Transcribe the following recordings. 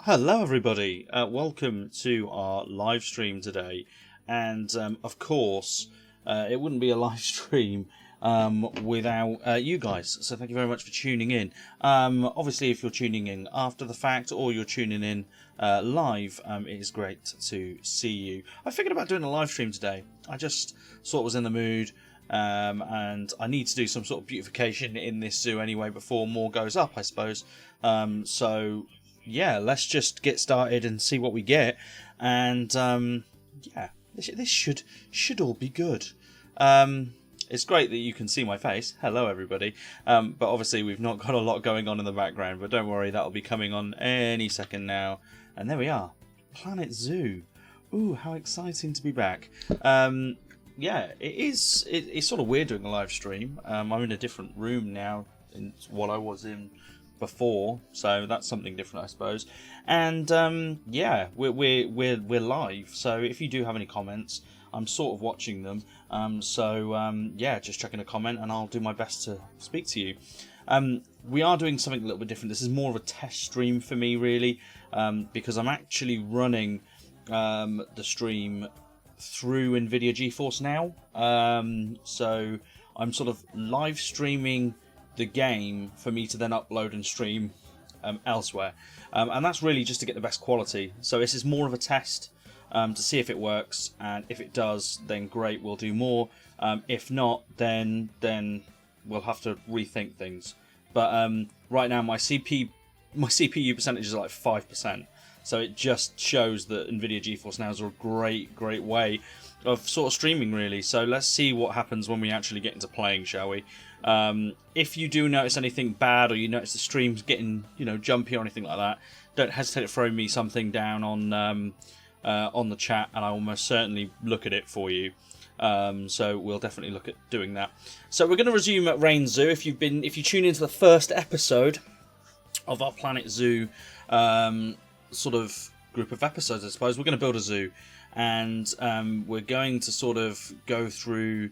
Hello everybody, welcome to our live stream today, and of course it wouldn't be a live stream without you guys, so thank you very much for tuning in. Obviously if you're tuning in after the fact or you're tuning in live, it is great to see you. I figured about doing a live stream today. I just sort of was in the mood, and I need to do some sort of beautification in this zoo anyway before more goes up, I suppose. So yeah, let's just get started and see what we get, and yeah, this should all be good. It's great that you can see my face. Hello, everybody. But obviously we've not got a lot going on in the background, but don't worry, that'll be coming on any second now. And there we are, Planet Zoo. Ooh, how exciting to be back. Yeah, it's sort of weird doing a live stream. I'm in a different room now than what I was in before, so that's something different, I suppose. And yeah, we're live, so if you do have any comments, I'm sort of watching them. Yeah, just chuck in a comment and I'll do my best to speak to you. We are doing something a little bit different. This is more of a test stream for me, really, because I'm actually running the stream through NVIDIA GeForce Now. So I'm sort of live streaming the game for me to then upload and stream elsewhere, and that's really just to get the best quality. So this is more of a test to see if it works, and if it does, then great, we'll do more. If not, then we'll have to rethink things. But right now my CPU percentage is like 5%, so it just shows that NVIDIA GeForce Now is a great way of sort of streaming, really. So let's see what happens when we actually get into playing, shall we? If you do notice anything bad, or you notice the stream's getting, jumpy or anything like that, don't hesitate to throw me something down on the chat, and I will most certainly look at it for you. So we'll definitely look at doing that. So we're going to resume at Rain Zoo. If you tune into the first episode of our Planet Zoo sort of group of episodes, I suppose, we're going to build a zoo, and we're going to sort of go through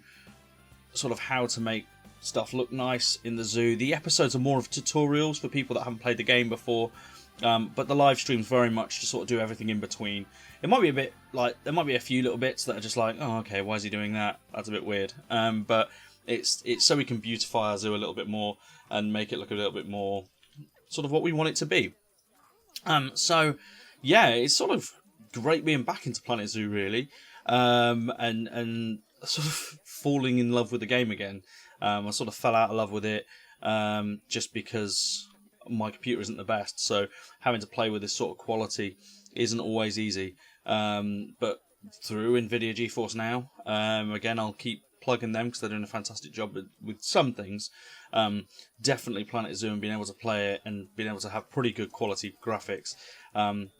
sort of how to make stuff look nice in the zoo. The episodes are more of tutorials for people that haven't played the game before, but the live stream's very much to sort of do everything in between. It might be a bit like, there might be a few little bits that are just like, oh, okay, why is he doing that? That's a bit weird. But it's so we can beautify our zoo a little bit more and make it look a little bit more sort of what we want it to be. So yeah, it's sort of great being back into Planet Zoo, really, and sort of falling in love with the game again. I sort of fell out of love with it just because my computer isn't the best, so having to play with this sort of quality isn't always easy. But through NVIDIA GeForce Now, again, I'll keep plugging them because they're doing a fantastic job with some things. Definitely Planet Zoo, and being able to play it and being able to have pretty good quality graphics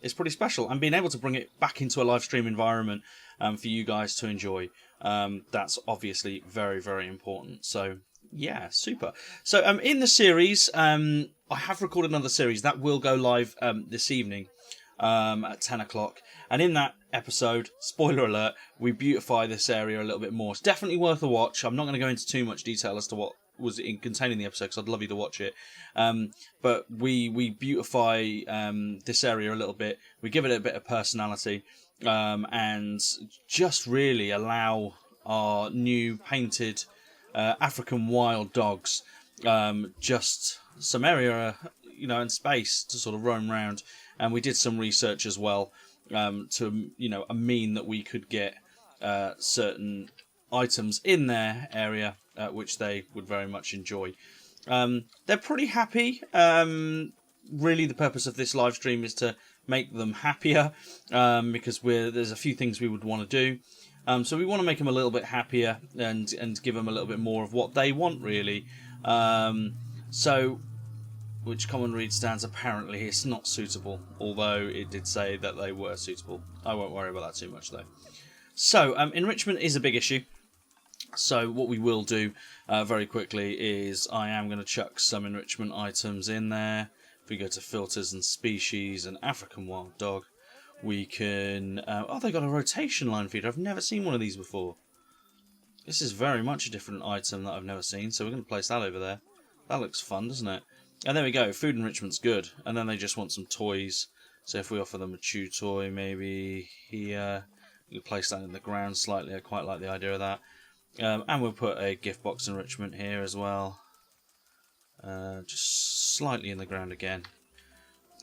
is pretty special, and being able to bring it back into a live stream environment for you guys to enjoy, that's obviously very, very important. So yeah, super. So in the series, I have recorded another series that will go live this evening at 10 o'clock, and in that episode, spoiler alert, we beautify this area a little bit more. It's definitely worth a watch. I'm not going to go into too much detail as to what was containing the episode, because I'd love you to watch it. But we beautify this area a little bit. We give it a bit of personality, and just really allow our new painted African wild dogs just some area, and space to sort of roam around. And we did some research as well to mean that we could get certain items in their area which they would very much enjoy. They're pretty happy. Really, the purpose of this live stream is to make them happier, because there's a few things we would want to do. So we want to make them a little bit happier and give them a little bit more of what they want, really. So, which common read stands, apparently it's not suitable, although it did say that they were suitable. I won't worry about that too much, though. So, enrichment is a big issue. So what we will do very quickly is I am going to chuck some enrichment items in there. If we go to filters and species and African wild dog, we can... oh, they got a rotation line feeder. I've never seen one of these before. This is very much a different item that I've never seen, so we're going to place that over there. That looks fun, doesn't it? And there we go, food enrichment's good. And then they just want some toys So if we offer them a chew toy, maybe here, you place that in the ground slightly. I quite like the idea of that. And we'll put a gift box enrichment here as well. Just slightly in the ground again.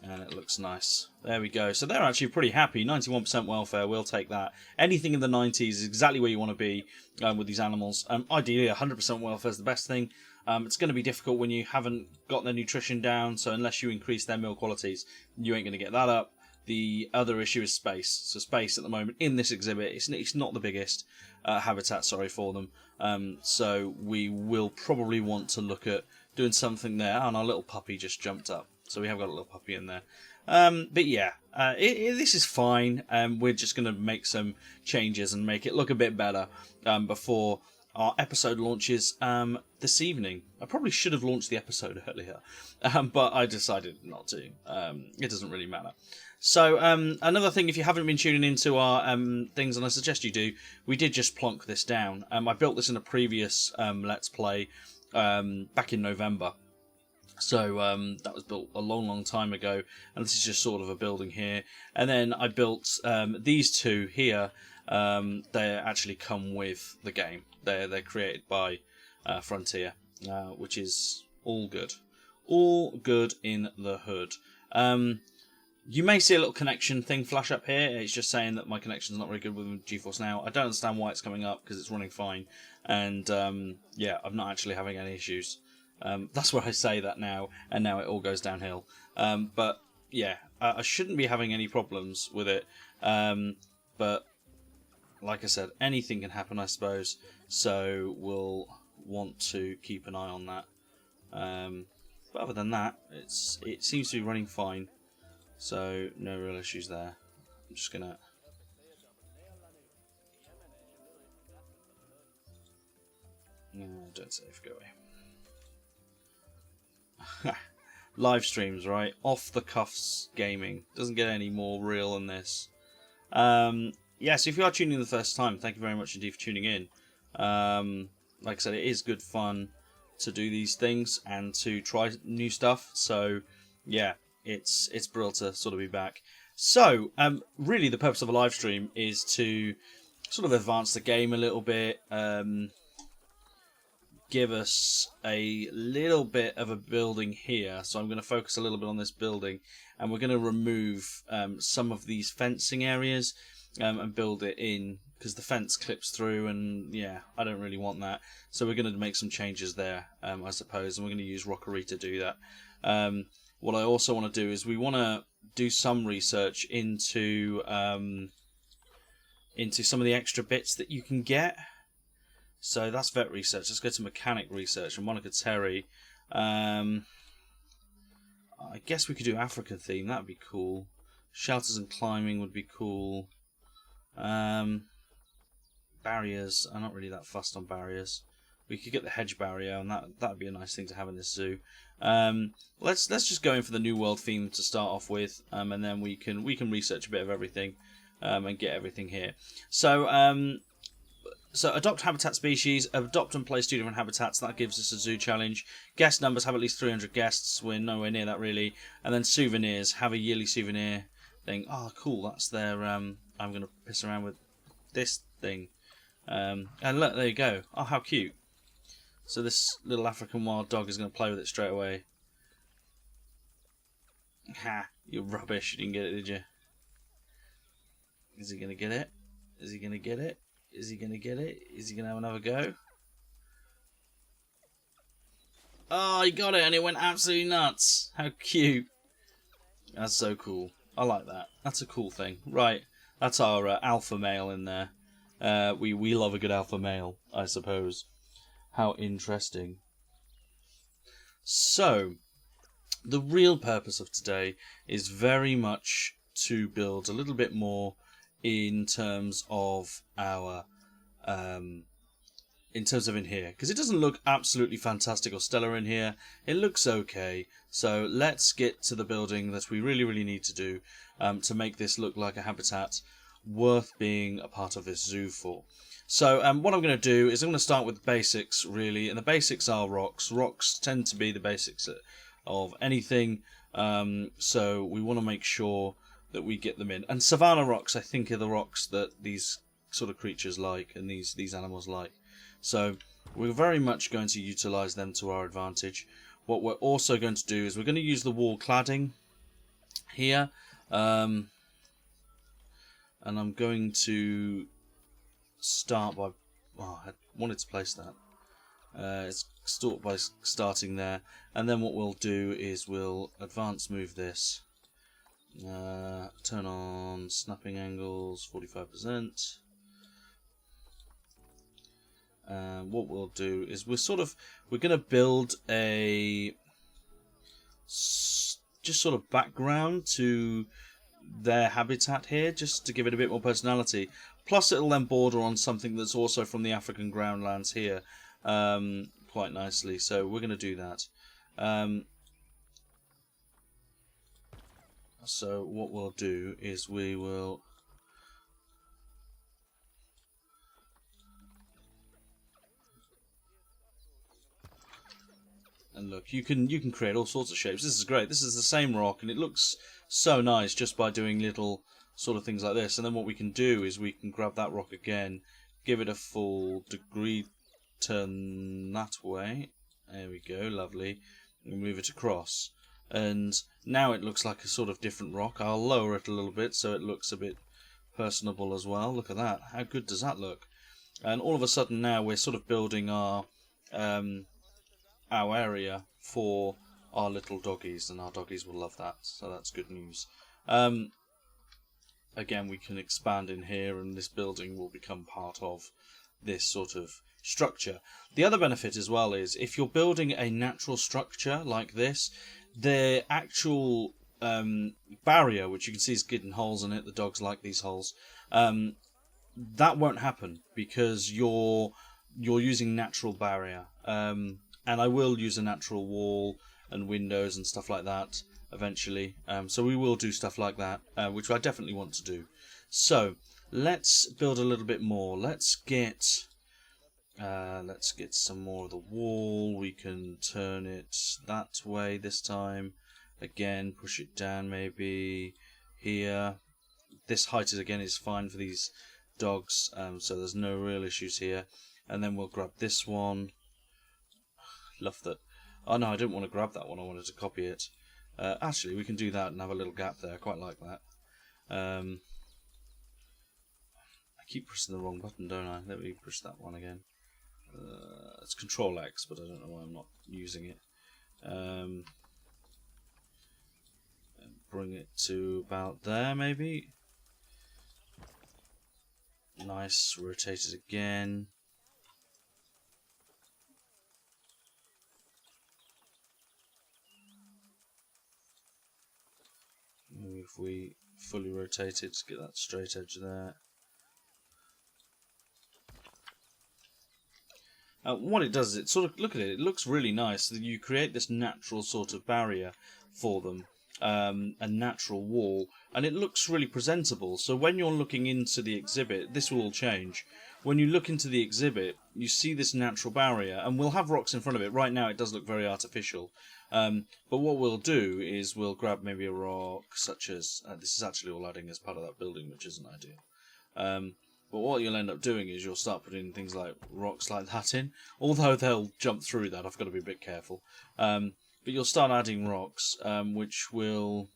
And it looks nice. There we go. So they're actually pretty happy. 91% welfare, we'll take that. Anything in the 90s is exactly where you want to be with these animals. Ideally, 100% welfare is the best thing. It's going to be difficult when you haven't got their nutrition down, so unless you increase their meal qualities, you ain't going to get that up. The other issue is space. So space at the moment in this exhibit, it's not the biggest habitat, for them. So we will probably want to look at doing something there. And our little puppy just jumped up. So we have got a little puppy in there. But yeah, this is fine. We're just going to make some changes and make it look a bit better before our episode launches this evening. I probably should have launched the episode earlier, but I decided not to. It doesn't really matter. So another thing, if you haven't been tuning into our things, and I suggest you do, we did just plonk this down. I built this in a previous Let's Play back in November. So that was built a long time ago, and this is just sort of a building here. And then I built these two here. They actually come with the game. They're created by Frontier, which is all good. All good in the hood. You may see a little connection thing flash up here. It's just saying that my connection's not very good with GeForce Now. I don't understand why it's coming up, because it's running fine. And yeah, I'm not actually having any issues. That's where I say that now, and now it all goes downhill. But yeah, I shouldn't be having any problems with it. But like I said, anything can happen, I suppose. So we'll want to keep an eye on that. But other than that, it seems to be running fine. So no real issues there. I'm just gonna. No, don't save, go away. Live streams, right? Off the cuffs gaming. Doesn't get any more real than this. Yeah, so if you are tuning in the first time, thank you very much indeed for tuning in. Like I said, it is good fun to do these things and to try new stuff. So yeah, it's brilliant to sort of be back. So really the purpose of a live stream is to sort of advance the game a little bit. Give us a little bit of a building here, so I'm going to focus a little bit on this building, and we're going to remove some of these fencing areas and build it in, because the fence clips through, and yeah, I don't really want that. So we're going to make some changes there, I suppose, and we're going to use Rockery to do that. What I also want to do is we want to do some research into some of the extra bits that you can get. So that's vet research. Let's go to mechanic research and Monica Terry. I guess we could do African theme. That'd be cool. Shelters and climbing would be cool. Barriers. I'm not really that fussed on barriers. We could get the hedge barrier, and that'd be a nice thing to have in this zoo. Let's just go in for the New World theme to start off with, and then we can research a bit of everything and get everything here. So adopt habitat species, adopt and place 2 different habitats. That gives us a zoo challenge. Guest numbers, have at least 300 guests. We're nowhere near that really. And then souvenirs, have a yearly souvenir thing. Oh, cool. That's their. I'm going to piss around with this thing. And look, there you go. Oh, how cute. So this little African wild dog is going to play with it straight away. Ha! You're rubbish. You didn't get it, did you? Is he going to get it? Is he going to get it? Is he going to get it? Is he going to have another go? Oh, he got it and it went absolutely nuts. How cute. That's so cool. I like that. That's a cool thing. Right. That's our alpha male in there. We love a good alpha male, I suppose. How interesting. So, the real purpose of today is very much to build a little bit more in terms of our in here, because it doesn't look absolutely fantastic or stellar in here. It looks okay. So let's get to the building that we really need to do to make this look like a habitat worth being a part of this zoo for. So what I'm going to do is I'm going to start with the basics really, and the basics are rocks. Rocks tend to be the basics of anything, so we want to make sure that we get them in. And savanna rocks, I think, are the rocks that these sort of creatures like, and these animals like. So we're very much going to utilise them to our advantage. What we're also going to do is we're going to use the wall cladding here. And I'm going to start by... Oh, I wanted to place that. It's start by starting there. And then what we'll do is we'll advance move this. Turn on snapping angles, 45%. What we'll do is we're going to build a just sort of background to their habitat here, just to give it a bit more personality. Plus it'll then border on something that's also from the African groundlands here quite nicely. So we're going to do that. So what we'll do is we will... And look, you can create all sorts of shapes. This is great. This is the same rock, and it looks so nice just by doing little sort of things like this. And then what we can do is we can grab that rock again, give it a full degree turn that way. There we go, lovely. And move it across. And now it looks like a sort of different rock. I'll lower it a little bit so it looks a bit personable as well. Look at that. How good does that look? And all of a sudden now we're sort of building our area for our little doggies, and our doggies will love that, so that's good news. Again, we can expand in here, and this building will become part of this sort of structure. The other benefit as well is if you're building a natural structure like this, the actual barrier, which you can see is getting holes in it, the dogs like these holes, that won't happen because you're using natural barrier. And I will use a natural wall and windows and stuff like that eventually. So we will do stuff like that, which I definitely want to do. So let's build a little bit more. Let's get some more of the wall. We can turn it that way this time. Again, push it down maybe here. This height is fine for these dogs, so there's no real issues here. And then we'll grab this one. Love that. Oh no, I didn't want to grab that one. I wanted to copy it. Actually, we can do that and have a little gap there. I quite like that. I keep pressing the wrong button, don't I? Let me push that one again. It's Control X, but I don't know why I'm not using it. Bring it to about there, maybe. Nice. Rotate it again. If we fully rotate it to get that straight edge there. What it does is it sort of, look at it, it looks really nice. That you create this natural sort of barrier for them, a natural wall, and it looks really presentable. So when you're looking into the exhibit, this will all change. When you look into the exhibit, you see this natural barrier, and we'll have rocks in front of it. Right now it does look very artificial. But what we'll do is we'll grab maybe a rock such as... this is actually all adding as part of that building, which isn't ideal. But what you'll end up doing is you'll start putting things like rocks like that in. Although they'll jump through that, I've got to be a bit careful. But you'll start adding rocks, which will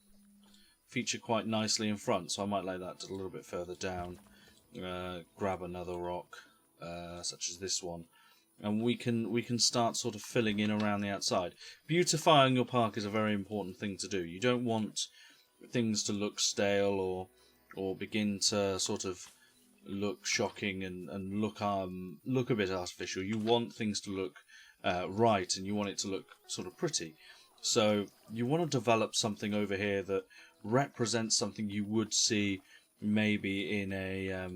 feature quite nicely in front. So I might lay that a little bit further down. Grab another rock, such as this one. And we can start sort of filling in around the outside. Beautifying your park is a very important thing to do. You don't want things to look stale or begin to sort of look shocking and look a bit artificial. You want things to look right, and you want it to look sort of pretty. So you want to develop something over here that represents something you would see maybe in a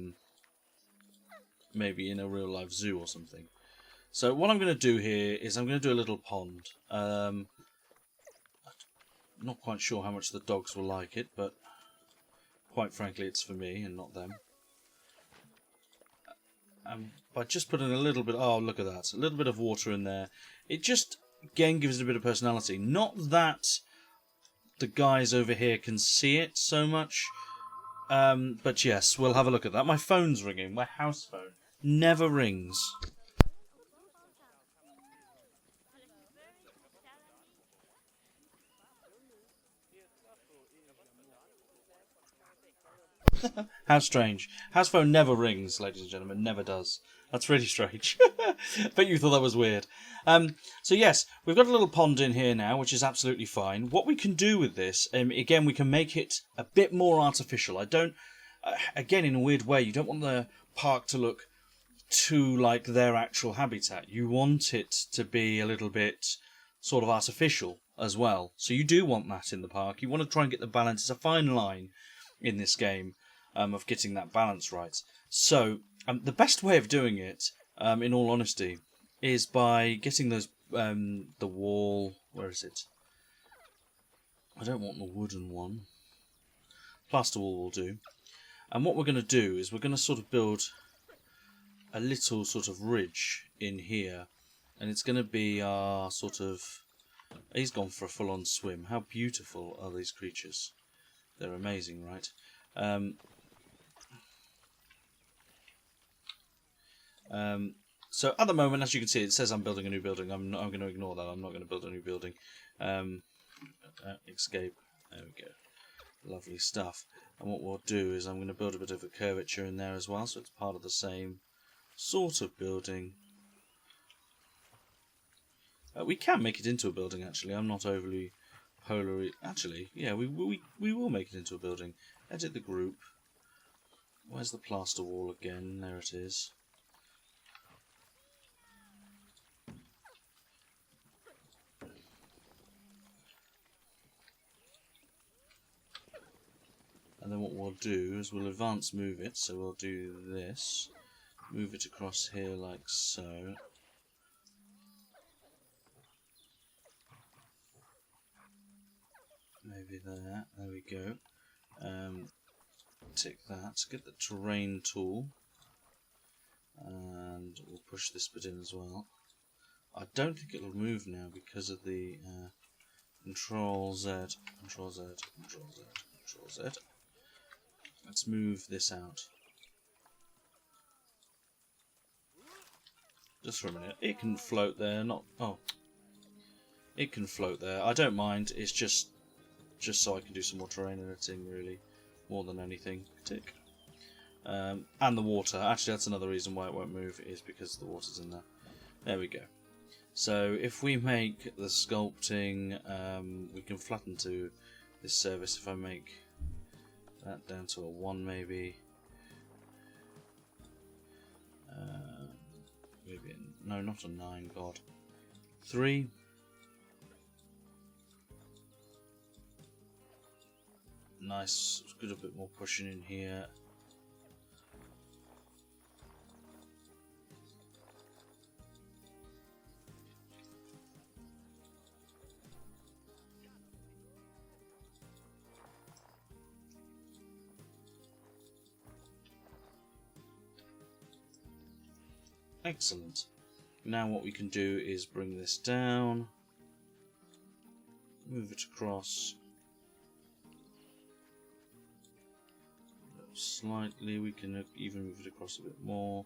real life zoo or something. So what I'm going to do here is I'm going to do a little pond. Not quite sure how much the dogs will like it, but quite frankly it's for me and not them. By just putting a little bit, oh look at that, a little bit of water in there, it just again gives it a bit of personality. Not that the guys over here can see it so much. But yes, we'll have a look at that. My phone's ringing. My house phone never rings. How strange. House phone never rings, ladies and gentlemen. Never does. That's really strange. Bet you thought that was weird. So yes, we've got a little pond in here now, which is absolutely fine. What we can do with this, again, we can make it a bit more artificial. I don't, again, in a weird way, you don't want the park to look too like their actual habitat. You want it to be a little bit sort of artificial as well. So you do want that in the park. You want to try and get the balance. It's a fine line in this game of getting that balance right. So the best way of doing it, in all honesty, is by getting those the wall. Where is it? I don't want the wooden one. Plaster wall will do. And what we're going to do is we're going to sort of build a little sort of ridge in here, and it's going to be our sort of. He's gone for a full-on swim. How beautiful are these creatures? They're amazing, right? So at the moment, as you can see, it says I'm building a new building. I'm going to ignore that. I'm not going to build a new building. Escape. There we go. Lovely stuff. And what we'll do is I'm going to build a bit of a curvature in there as well, so it's part of the same sort of building. We can make it into a building, actually. I'm not overly polar. Actually, yeah, we will make it into a building. Edit the group. Where's the plaster wall again? There it is. And then what we'll do is we'll advance move it. So we'll do this. Move it across here like so. Maybe there. There we go. Tick that. Get the terrain tool. And we'll push this bit in as well. I don't think it'll move now because of the Control Z, Control Z, Control Z, Control Z. Let's move this out. Just for a minute. It can float there, not... Oh. It can float there. I don't mind. It's just so I can do some more terrain editing, really. More than anything. Tick. And the water. Actually, that's another reason why it won't move, is because the water's in there. There we go. So, if we make the sculpting... we can flatten to this surface if I make... that down to a 1 maybe. Maybe no, not a 9. God, 3. Nice. Let's get a bit more pushing in here. Excellent. Now what we can do is bring this down, move it across slightly. We can even move it across a bit more.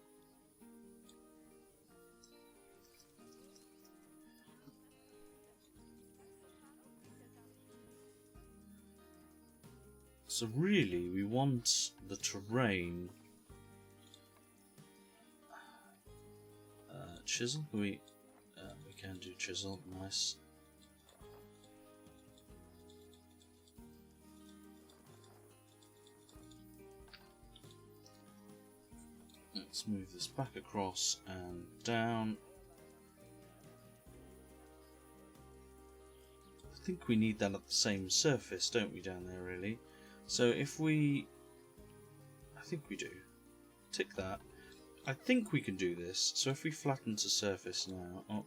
So really we want the terrain. Chisel? We can do chisel. Nice. Let's move this back across and down. I think we need that at the same surface, don't we, down there, really? So if we... I think we do. Tick that. I think we can do this. So if we flatten to surface now, oh,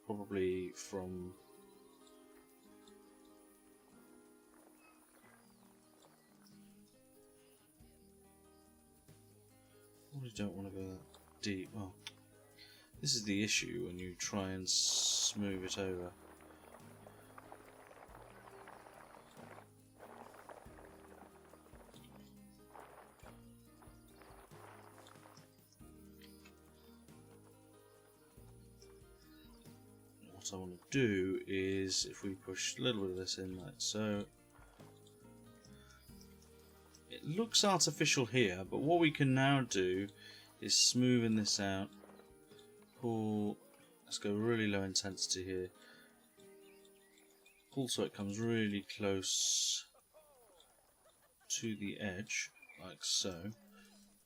probably from... Probably don't want to go that deep. Well, this is the issue when you try and smooth it over. what I want to do is, if we push a little bit of this in like so, it looks artificial here, but what we can now do is smoothing this out. Pull. Let's go really low intensity here. Pull so it comes really close to the edge, like so.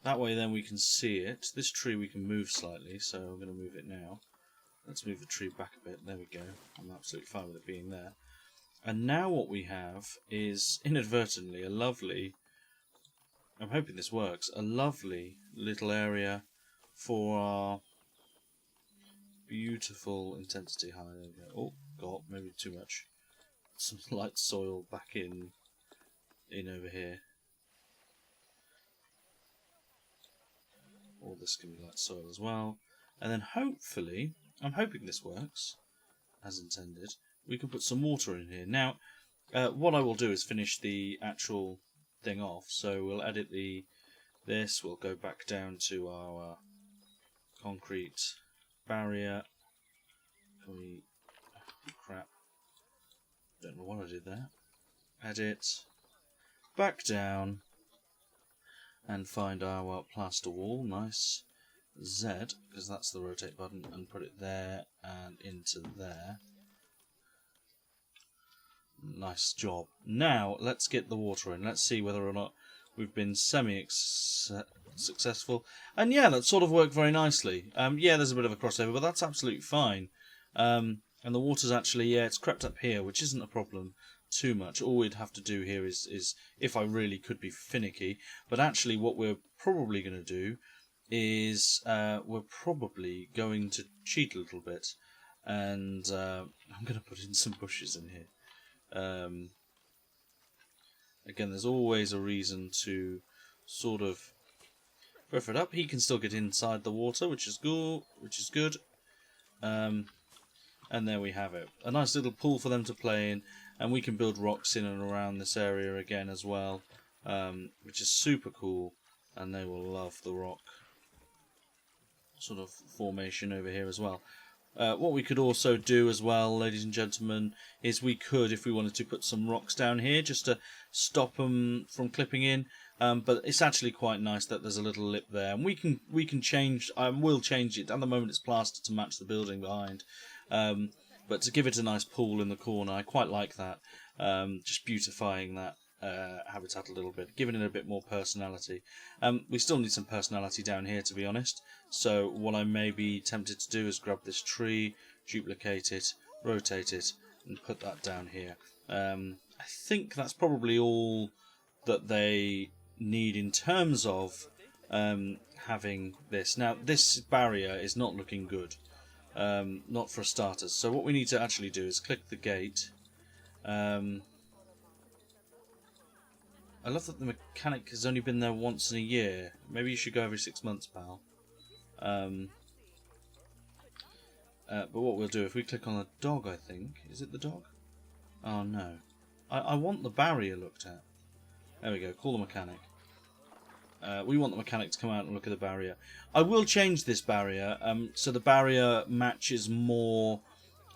That way then we can see it. This tree we can move slightly, so I'm going to move it now. Let's move the tree back a bit. There we go. I'm absolutely fine with it being there. And now what we have is, inadvertently, a lovely, I'm hoping this works, a lovely little area for our beautiful intensity high. There we go. Oh, God, maybe too much. Some light soil back in over here. All this can be light soil as well. And then hopefully, I'm hoping this works as intended, we can put some water in here. Now, what I will do is finish the actual thing off. So we'll edit this, we'll go back down to our concrete barrier. Can we, oh, crap, don't know what I did there. Edit, back down, and find our plaster wall. Nice. Z, because that's the rotate button, and put it there and into there. Nice job. Now let's get the water in. Let's see whether or not we've been semi-successful. And yeah, that sort of worked very nicely. Yeah, there's a bit of a crossover, but that's absolutely fine. And the water's actually, yeah, it's crept up here, which isn't a problem too much. All we'd have to do here is if I really could be finicky, but actually what we're probably going to do is we're probably going to cheat a little bit, and I'm going to put in some bushes in here. Again, there's always a reason to sort of rough it up. He can still get inside the water, which is good. And there we have it. A nice little pool for them to play in, and we can build rocks in and around this area again as well, which is super cool, and they will love the rock sort of formation over here as well. What we could also do as well, ladies and gentlemen, is we could, if we wanted to, put some rocks down here just to stop them from clipping in. But it's actually quite nice that there's a little lip there, and we can change. We'll change it. At the moment, it's plastered to match the building behind, but to give it a nice pool in the corner, I quite like that. Just beautifying that habitat a little bit, giving it a bit more personality. We still need some personality down here, to be honest. So what I may be tempted to do is grab this tree, duplicate it, rotate it, and put that down here. I think that's probably all that they need in terms of having this. Now, this barrier is not looking good, not for starters. So what we need to actually do is click the gate. I love that the mechanic has only been there once in a year. Maybe you should go every 6 months, pal. But what we'll do, if we click on the dog, I think. Is it the dog? Oh, no. I want the barrier looked at. There we go, call the mechanic. We want the mechanic to come out and look at the barrier. I will change this barrier, so the barrier matches more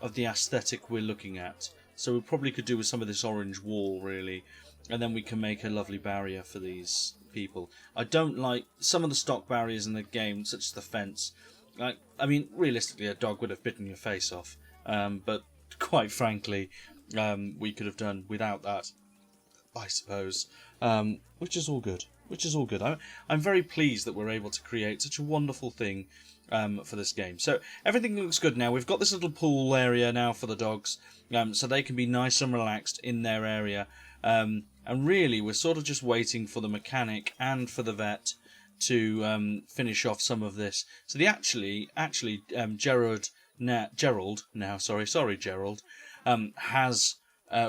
of the aesthetic we're looking at. So we probably could do with some of this orange wall, really. And then we can make a lovely barrier for these people. I don't like some of the stock barriers in the game, such as the fence. I mean, realistically, a dog would have bitten your face off. But quite frankly, we could have done without that, I suppose. Which is all good. Which is all good. I'm very pleased that we're able to create such a wonderful thing for this game. So everything looks good now. We've got this little pool area now for the dogs, so they can be nice and relaxed in their area. And really, we're sort of just waiting for the mechanic and for the vet to finish off some of this. So Gerald has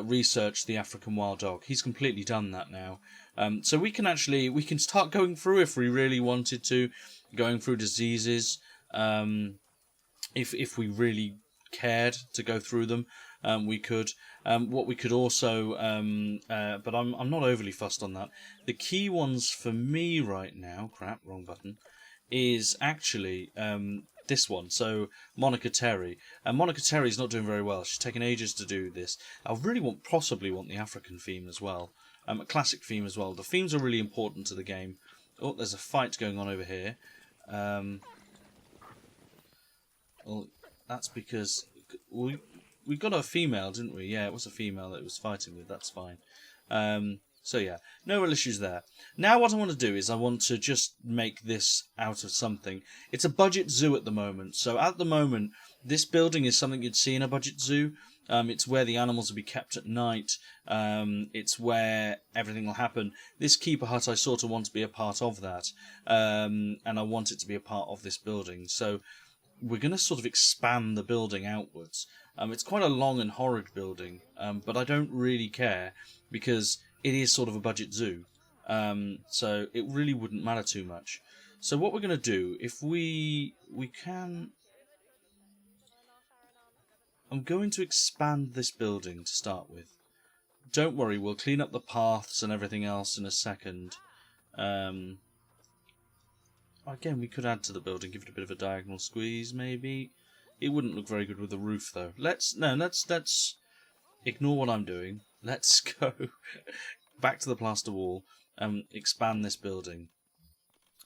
researched the African wild dog. He's completely done that now. So we can start going through, if we really wanted to, going through diseases. If we really cared to go through them, we could. What we could also, but I'm not overly fussed on that. The key ones for me right now, crap, wrong button, is actually this one. So Monica Terry, and Monica Terry's not doing very well. She's taken ages to do this. I really possibly want the African theme as well, a classic theme as well. The themes are really important to the game. Oh, there's a fight going on over here. Well, that's because we got a female, didn't we? Yeah, it was a female that it was fighting with. That's fine. So yeah, no real issues there. Now what I want to do is I want to just make this out of something. It's a budget zoo at the moment. So at the moment, this building is something you'd see in a budget zoo. It's where the animals will be kept at night. It's where everything will happen. This keeper hut, I sort of want to be a part of that. And I want it to be a part of this building. So we're going to sort of expand the building outwards. It's quite a long and horrid building, but I don't really care because it is sort of a budget zoo. So it really wouldn't matter too much. So what we're going to do, if we can... I'm going to expand this building to start with. Don't worry, we'll clean up the paths and everything else in a second. Again, we could add to the building, give it a bit of a diagonal squeeze, maybe. It wouldn't look very good with the roof, though. Let's ignore what I'm doing. Let's go back to the plaster wall and expand this building.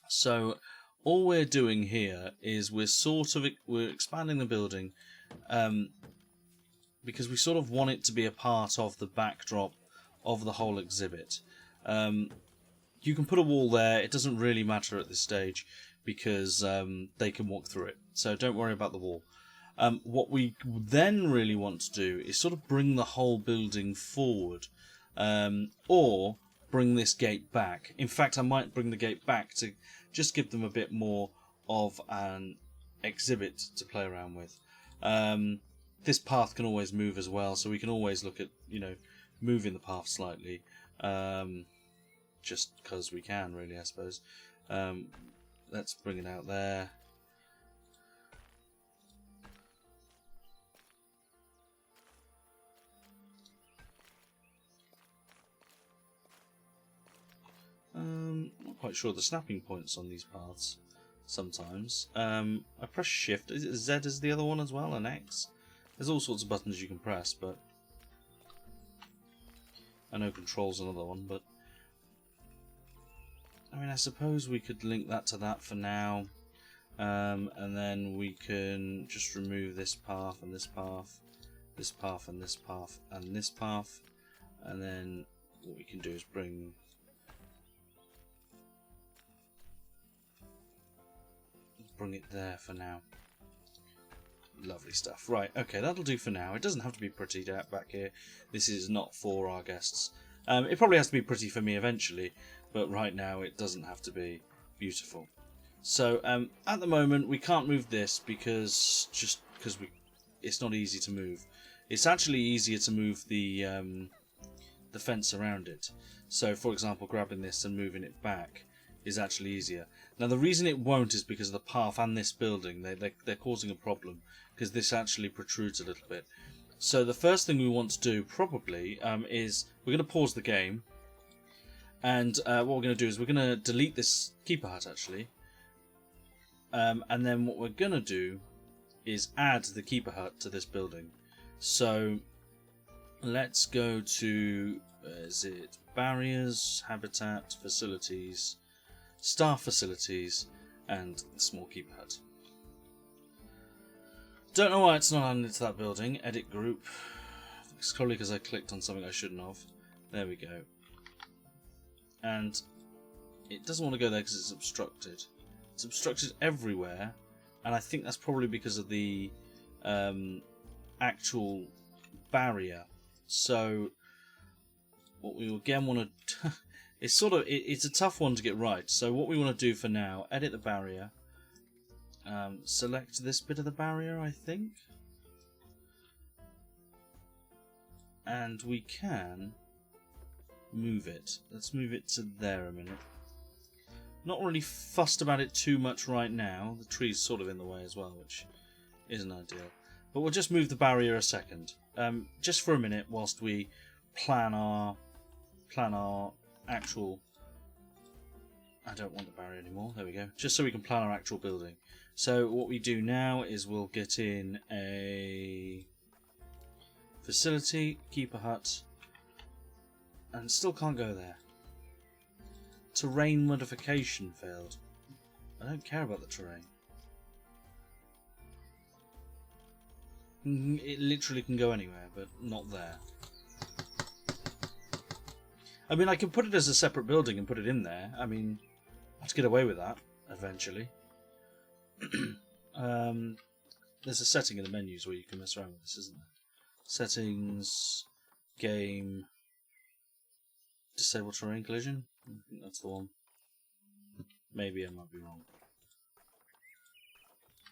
So all we're doing here is we're expanding the building because we sort of want it to be a part of the backdrop of the whole exhibit. You can put a wall there. It doesn't really matter at this stage because they can walk through it. So don't worry about the wall. What we then really want to do is sort of bring the whole building forward, or bring this gate back. In fact, I might bring the gate back to just give them a bit more of an exhibit to play around with. This path can always move as well, so we can always look at, moving the path slightly, just because we can, really, I suppose. Let's bring it out there. Not quite sure the snapping points on these paths sometimes. I press shift. Is it Z is the other one as well, and X? There's all sorts of buttons you can press, but I know control's another one, but I mean, I suppose we could link that to that for now, and then we can just remove this path and this path, this path and this path and this path, and then what we can do is bring it there for now. Lovely stuff. Right, okay, that'll do for now. It doesn't have to be pretty back here. This is not for our guests. It probably has to be pretty for me eventually, but right now it doesn't have to be beautiful. So at the moment we can't move this because it's not easy to move. It's actually easier to move the fence around it. So for example, grabbing this and moving it back is actually easier. Now the reason it won't is because of the path and this building. They're causing a problem because this actually protrudes a little bit. So the first thing we want to do probably is we're going to pause the game, and what we're going to do is we're going to delete this keeper hut actually, and then what we're going to do is add the keeper hut to this building. So let's go to is it barriers, habitat, facilities, staff facilities, and the small keeper hut. Don't know why it's not added to that building. Edit group. It's probably because I clicked on something I shouldn't have. There we go. And it doesn't want to go there because it's obstructed. It's obstructed everywhere, and I think that's probably because of the actual barrier. So what we again want to it's a tough one to get right. So what we want to do for now, edit the barrier. Select this bit of the barrier, I think. And we can move it. Let's move it to there a minute. Not really fussed about it too much right now. The tree's sort of in the way as well, which isn't ideal. But we'll just move the barrier a second. Just for a minute whilst we plan our actual I don't want the barrier anymore. There we go. Just so we can plan our actual building. So what we do now is we'll get in a facility, keep a hut, and still can't go there. Terrain modification failed. I don't care about the terrain. It literally can go anywhere, but not there. I mean, I can put it as a separate building and put it in there. I mean, I'd get away with that eventually. There's a setting in the menus where you can mess around with this, isn't there? Settings, game, disable terrain collision. I think that's the one. Maybe I might be wrong.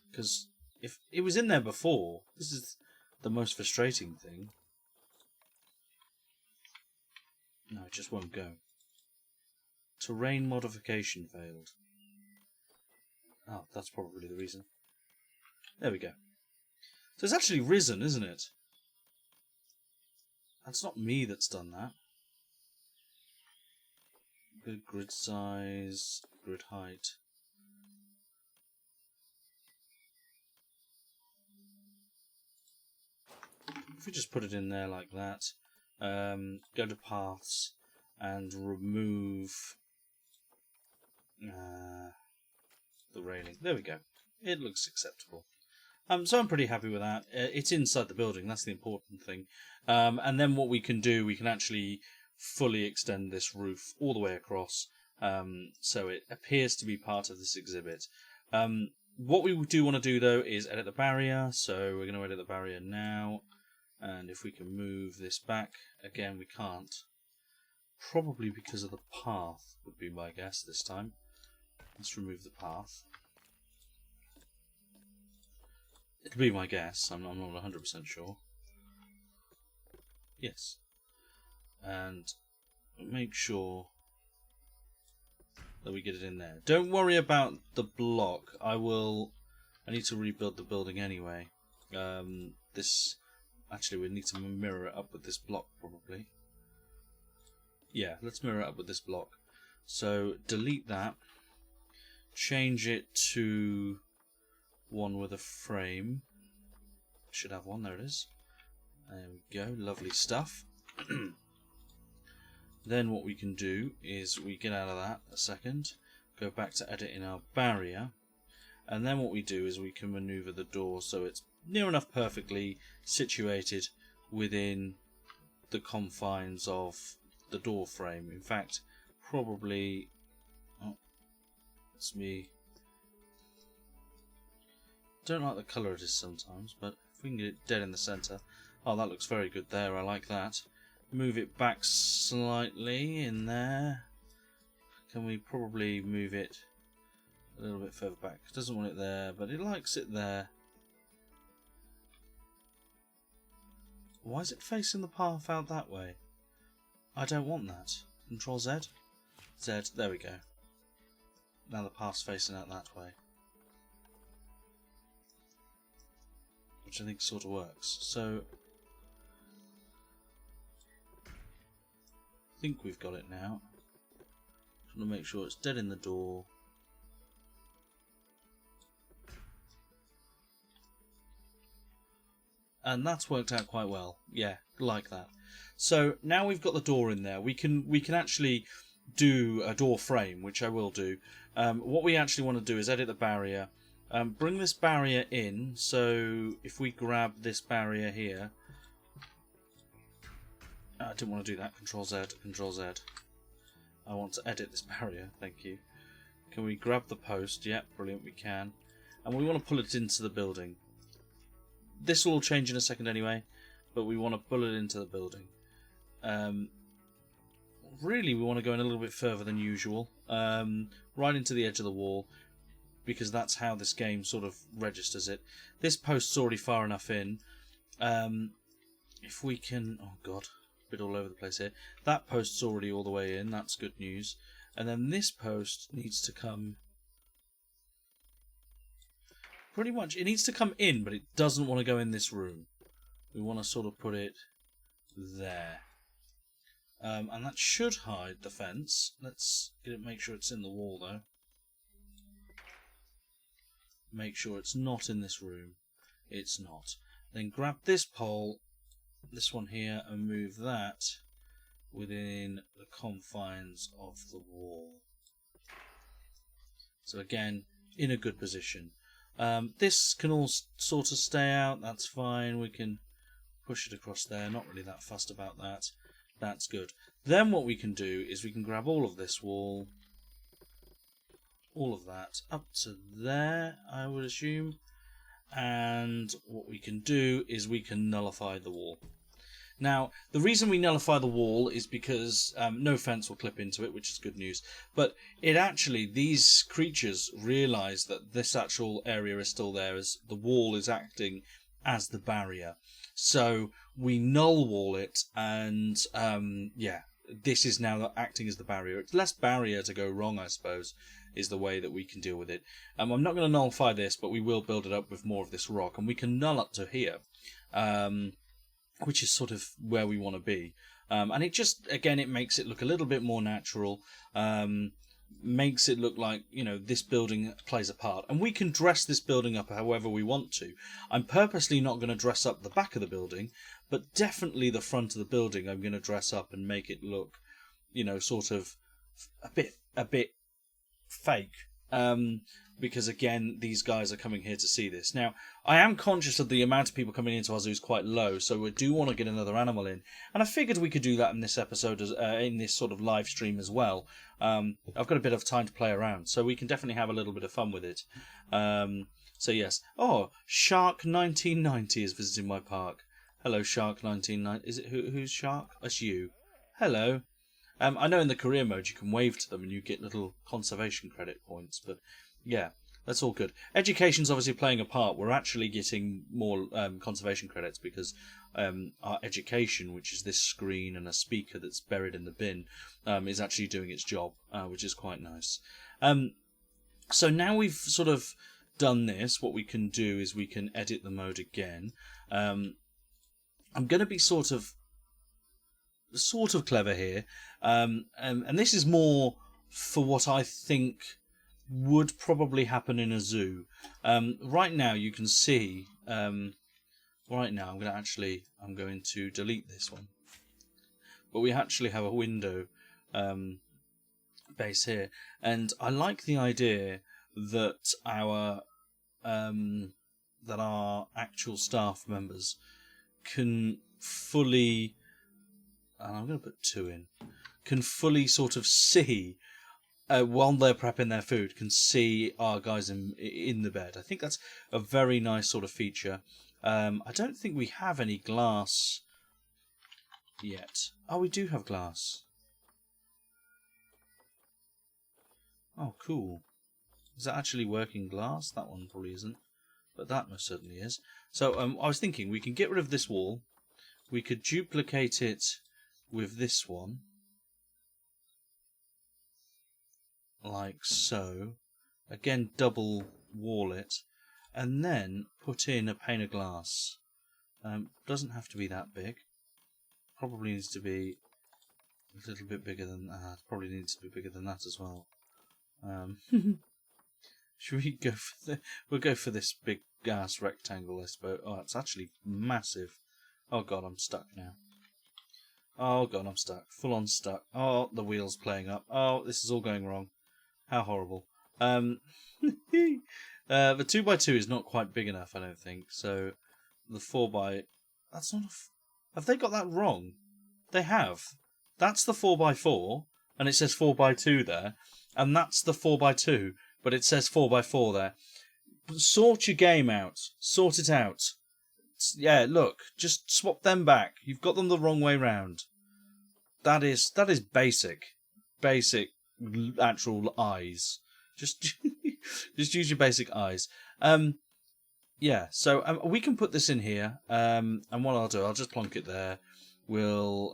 Because if it was in there before, this is the most frustrating thing. No, it just won't go. Terrain modification failed. Oh, that's probably the reason. There we go. So it's actually risen, isn't it? That's not me that's done that. Good grid size, grid height. If we just put it in there like that, go to paths and remove the railing. There we go. It looks acceptable. So I'm pretty happy with that. It's inside the building, that's the important thing. And then what we can do, we can actually fully extend this roof all the way across, so it appears to be part of this exhibit. What we do want to do though is edit the barrier, so we're going to edit the barrier now. And if we can move this back, again we can't. Probably because of the path would be my guess this time. Let's remove the path. It'll be my guess, I'm not 100% sure. Yes. And make sure that we get it in there. Don't worry about the block. I need to rebuild the building anyway. Actually, we need to mirror it up with this block, probably. Yeah, let's mirror it up with this block. So, delete that. Change it to one with a frame. Should have one, there it is. There we go, lovely stuff. Then what we can do is we get out of that a second, go back to editing our barrier, and then what we do is we can maneuver the door so it's near enough perfectly situated within the confines of the door frame. In fact, probably, oh, it's me. Don't like the colour it is sometimes, but if we can get it dead in the centre. Oh, that looks very good there, I like that. Move it back slightly in there. Can we probably move it a little bit further back? It doesn't want it there, but it likes it there. Why is it facing the path out that way? I don't want that. Control Z. Z, there we go. Now the path's facing out that way. Which I think sort of works. So, I think we've got it now. Just want to make sure it's dead in the door. And that's worked out quite well. Yeah, like that. So now we've got the door in there. We can actually do a door frame, which I will do. What we actually want to do is edit the barrier. Bring this barrier in. So if we grab this barrier here, I didn't want to do that. Control Z, Control Z. I want to edit this barrier. Thank you. Can we grab the post? Yeah, brilliant. We can. And we want to pull it into the building. This will all change in a second anyway, but we want to pull it into the building. Really, we want to go in a little bit further than usual, right into the edge of the wall, because that's how this game sort of registers it. This post's already far enough in. If we can... Oh, God. A bit all over the place here. That post's already all the way in. That's good news. And then this post needs to come... Pretty much, it needs to come in, but it doesn't want to go in this room. We want to sort of put it there. and that should hide the fence. Let's make sure it's in the wall though. Make sure it's not in this room. It's not. Then grab this pole, this one here, and move that within the confines of the wall. So again, in a good position. This can all sort of stay out, that's fine. We can push it across there, not really that fussed about that. That's good. Then what we can do is we can grab all of this wall, all of that, up to there, I would assume. And what we can do is we can nullify the wall. Now, the reason we nullify the wall is because no fence will clip into it, which is good news. But it actually, these creatures realise that this actual area is still there, as the wall is acting as the barrier. So we null wall it, and yeah, this is now acting as the barrier. It's less barrier to go wrong, I suppose, is the way that we can deal with it. I'm not going to nullify this, but we will build it up with more of this rock, and we can null up to here. Which is sort of where we want to be. And it just, again, it makes it look a little bit more natural, makes it look like, you know, this building plays a part. And we can dress this building up however we want to. I'm purposely not going to dress up the back of the building, but definitely the front of the building I'm going to dress up and make it look, you know, sort of a bit fake. Because again, these guys are coming here to see this. Now, I am conscious of the amount of people coming into our zoo is quite low, so we do want to get another animal in. And I figured we could do that in this episode, in this sort of live stream as well. I've got a bit of time to play around, so we can definitely have a little bit of fun with it. So yes. Oh, Shark 1990 is visiting my park. Hello, Shark 1990. Is it who's Shark? That's you. Hello. I know in the career mode you can wave to them and you get little conservation credit points, but yeah, that's all good. Education's obviously playing a part. We're actually getting more conservation credits because our education, which is this screen and a speaker that's buried in the bin, is actually doing its job, which is quite nice. So now we've sort of done this, what we can do is we can edit the mode again. I'm going to be sort of clever here, and this is more for what I think would probably happen in a zoo. Right now you can see, right now I'm going to delete this one, but we actually have a window base here, and I like the idea that our actual staff members can fully, and I'm going to put 2 in, can fully sort of see, while they're prepping their food, can see our guys in the bed. I think that's a very nice sort of feature. I don't think we have any glass yet. Oh, we do have glass. Oh, cool. Is that actually working glass? That one probably isn't, but that most certainly is. So I was thinking we can get rid of this wall. We could duplicate it with this one, like so. Again, double wall it, and then put in a pane of glass. Doesn't have to be that big. Probably needs to be a little bit bigger than that. Probably needs to be bigger than that as well. Should we go for we'll go for this big gas rectangle, I suppose. Oh, it's actually massive. Oh god, I'm stuck now. Oh god, I'm stuck. Full on stuck. Oh, the wheel's playing up. Oh, this is all going wrong. How horrible. The 2x2 is not quite big enough, I don't think. So the 4x... That's not a... Have they got that wrong? They have. That's the 4x4, and it says 4x2 there. And that's the 4x2, but it says 4x4 there. Sort your game out. Sort it out. Yeah, look, just swap them back. You've got them the wrong way round. That is basic actual eyes. Just use your basic eyes. Yeah, so we can put this in here. And what I'll do, I'll just plonk it there. We'll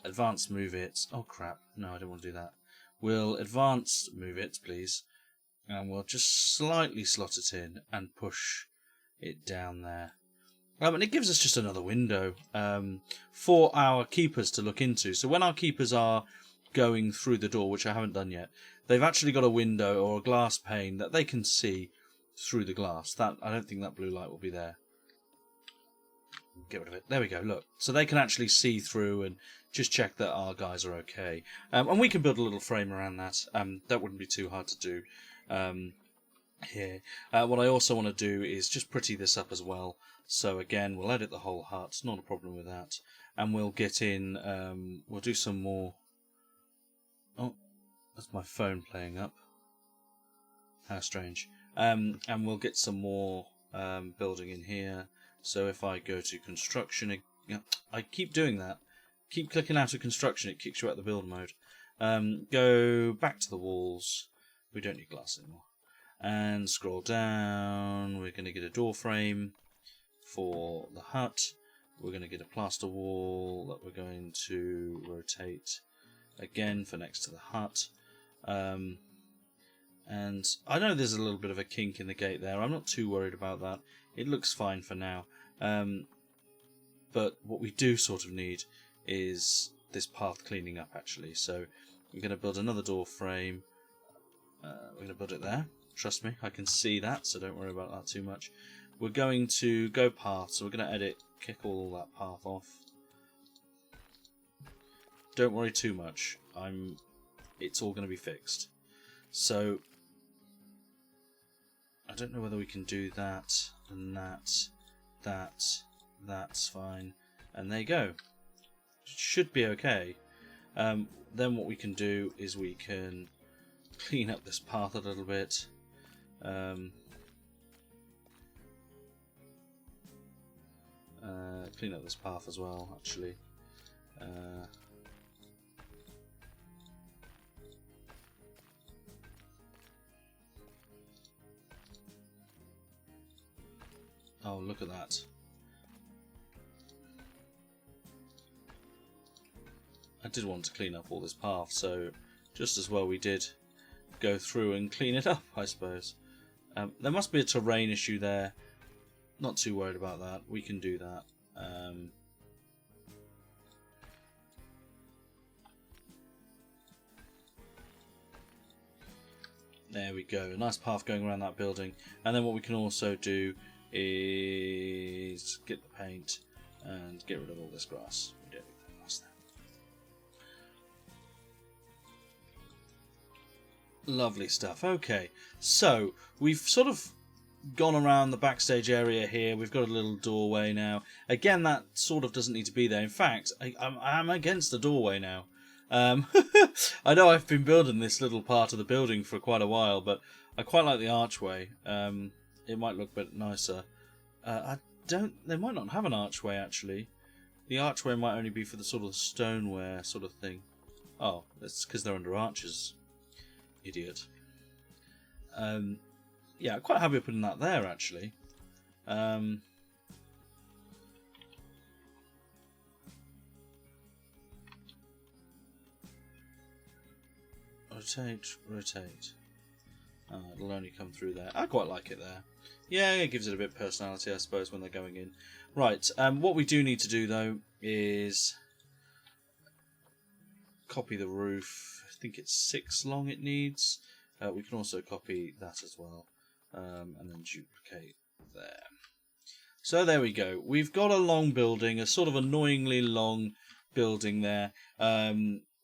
advance move it. Oh crap! No, I don't want to do that. We'll advance move it, please, and we'll just slightly slot it in and push it down there. And it gives us just another window for our keepers to look into. So when our keepers are going through the door, which I haven't done yet, they've actually got a window or a glass pane that they can see through the glass. That I don't think that blue light will be there. Get rid of it. There we go, look. So they can actually see through and just check that our guys are okay. And we can build a little frame around that. That wouldn't be too hard to do here. What I also want to do is just pretty this up as well. So again, we'll edit the whole hut, not a problem with that. And we'll get in, we'll do some more... Oh, that's my phone playing up. How strange. And we'll get some more building in here. So if I go to construction, I keep doing that. Keep clicking out of construction, it kicks you out of the build mode. Go back to the walls. We don't need glass anymore. And scroll down. We're going to get a door frame for the hut. We're going to get a plaster wall that we're going to rotate again for next to the hut. And I know there's a little bit of a kink in the gate there. I'm not too worried about that. It looks fine for now. But what we do sort of need is this path cleaning up, actually. So we're going to build another door frame. We're going to build it there. Trust me, I can see that, so don't worry about that too much. We're going to go path, so we're going to edit, kick all that path off. Don't worry too much. It's all going to be fixed. So I don't know whether we can do that and that's fine. And there you go. Should be okay. Then what we can do is we can clean up this path a little bit. Clean up this path as well, actually. Oh, look at that. I did want to clean up all this path, so just as well we did go through and clean it up, I suppose. There must be a terrain issue there. Not too worried about that. We can do that. There we go. A nice path going around that building. And then what we can also do is get the paint and get rid of all this grass. We don't need that grass there. Lovely stuff. Okay, so we've sort of gone around the backstage area here. We've got a little doorway now. Again, that sort of doesn't need to be there. In fact, I'm against the doorway now. I know I've been building this little part of the building for quite a while, but I quite like the archway. It might look a bit nicer. They might not have an archway, actually. The archway might only be for the sort of stoneware sort of thing. Oh, that's because they're under arches. Idiot. Yeah, I'm quite happy with putting that there, actually. Rotate. It'll only come through there. I quite like it there. Yeah, it gives it a bit of personality, I suppose, when they're going in. Right, what we do need to do, though, is copy the roof. I think it's 6 long it needs. We can also copy that as well. And then duplicate there. So there we go. We've got a long building, a sort of annoyingly long building there,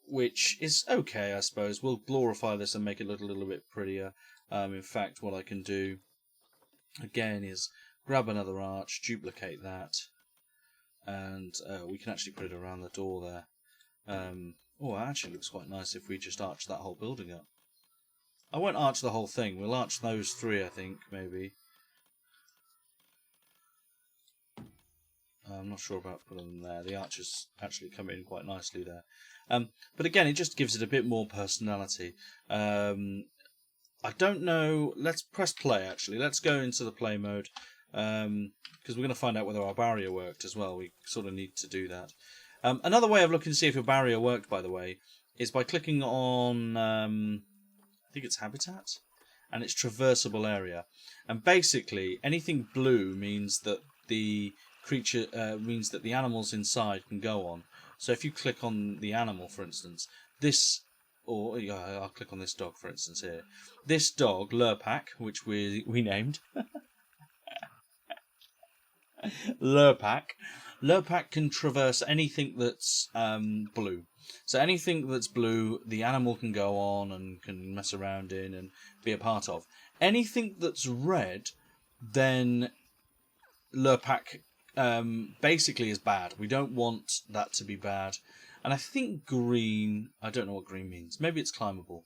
which is okay, I suppose. We'll glorify this and make it look a little bit prettier. In fact, what I can do, again, is grab another arch, duplicate that, and we can actually put it around the door there. Oh, it actually looks quite nice if we just arch that whole building up. I won't arch the whole thing. We'll arch those 3, I think, maybe. I'm not sure about putting them there. The arches actually come in quite nicely there. But again, it just gives it a bit more personality. I don't know. Let's press play, actually. Let's go into the play mode. Because we're going to find out whether our barrier worked as well. We sort of need to do that. Another way of looking to see if your barrier worked, by the way, is by clicking on... I think it's habitat, and it's traversable area. And basically, anything blue means that the creature means that the animals inside can go on. So if you click on the animal, for instance, this, or I'll click on this dog, for instance, here. This dog, Lurpak, which we named, Lurpak. Lurpak can traverse anything that's blue. So anything that's blue, the animal can go on and can mess around in and be a part of. Anything that's red, then Lurpak basically is bad. We don't want that to be bad. And I think green, I don't know what green means. Maybe it's climbable.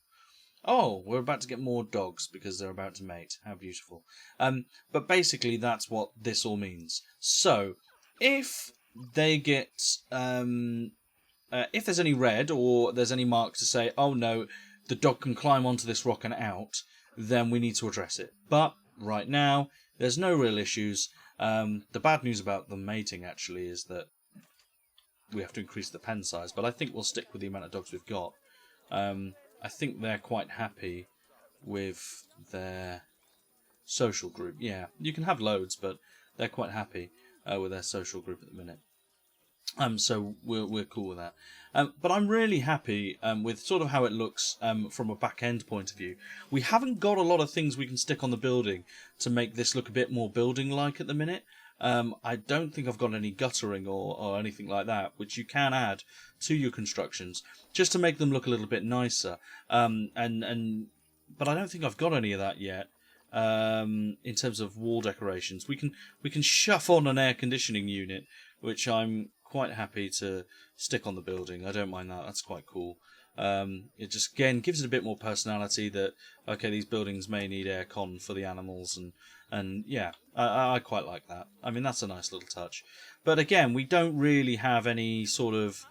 Oh, we're about to get more dogs because they're about to mate. How beautiful. But basically that's what this all means. So, if they get... if there's any red or there's any mark to say, oh no, the dog can climb onto this rock and out, then we need to address it. But right now, there's no real issues. The bad news about them mating, actually, is that we have to increase the pen size, but I think we'll stick with the amount of dogs we've got. I think they're quite happy with their social group. Yeah, you can have loads, but they're quite happy with their social group at the minute. So we're cool with that. But I'm really happy with sort of how it looks from a back-end point of view. We haven't got a lot of things we can stick on the building to make this look a bit more building-like at the minute. I don't think I've got any guttering or anything like that, which you can add to your constructions just to make them look a little bit nicer. But I don't think I've got any of that yet. In terms of wall decorations, we can shove on an air conditioning unit, which I'm quite happy to stick on the building. I don't mind that. That's quite cool. It just, again, gives it a bit more personality that, okay, these buildings may need aircon for the animals, and yeah, I quite like that. I mean, that's a nice little touch. But again, we don't really have any sort of,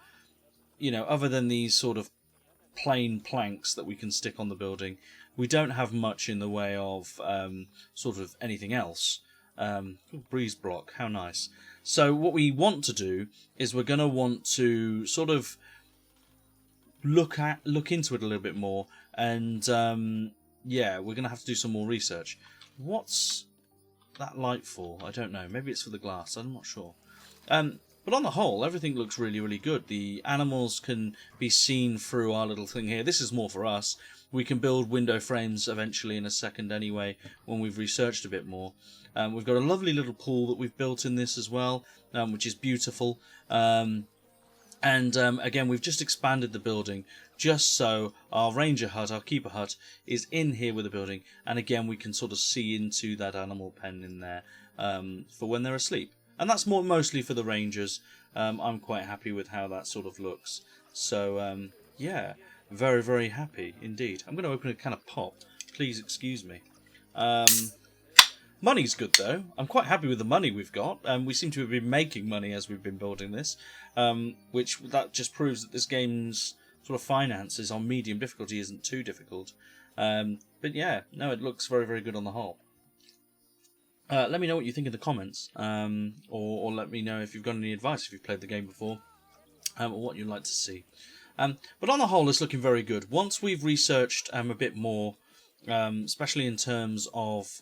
other than these sort of plain planks that we can stick on the building, we don't have much in the way of sort of anything else. Breeze block, how nice. So what we want to do is we're going to want to sort of look into it a little bit more, and yeah, we're going to have to do some more research. What's that light for? I don't know. Maybe it's for the glass. I'm not sure. But on the whole, everything looks really, really good. The animals can be seen through our little thing here. This is more for us. We can build window frames eventually in a second anyway, when we've researched a bit more. We've got a lovely little pool that we've built in this as well, which is beautiful. Again, we've just expanded the building just so our ranger hut, our keeper hut, is in here with the building. And again, we can sort of see into that animal pen in there for when they're asleep. And that's mostly for the rangers. I'm quite happy with how that sort of looks. So, yeah, very, very happy indeed. I'm going to open a can of pop. Please excuse me. Money's good, though. I'm quite happy with the money we've got. We seem to have been making money as we've been building this, which that just proves that this game's sort of finances on medium difficulty isn't too difficult. But yeah, no, it looks very, very good on the whole. Let me know what you think in the comments, or let me know if you've got any advice if you've played the game before, or what you'd like to see. But on the whole, it's looking very good. Once we've researched a bit more, especially in terms of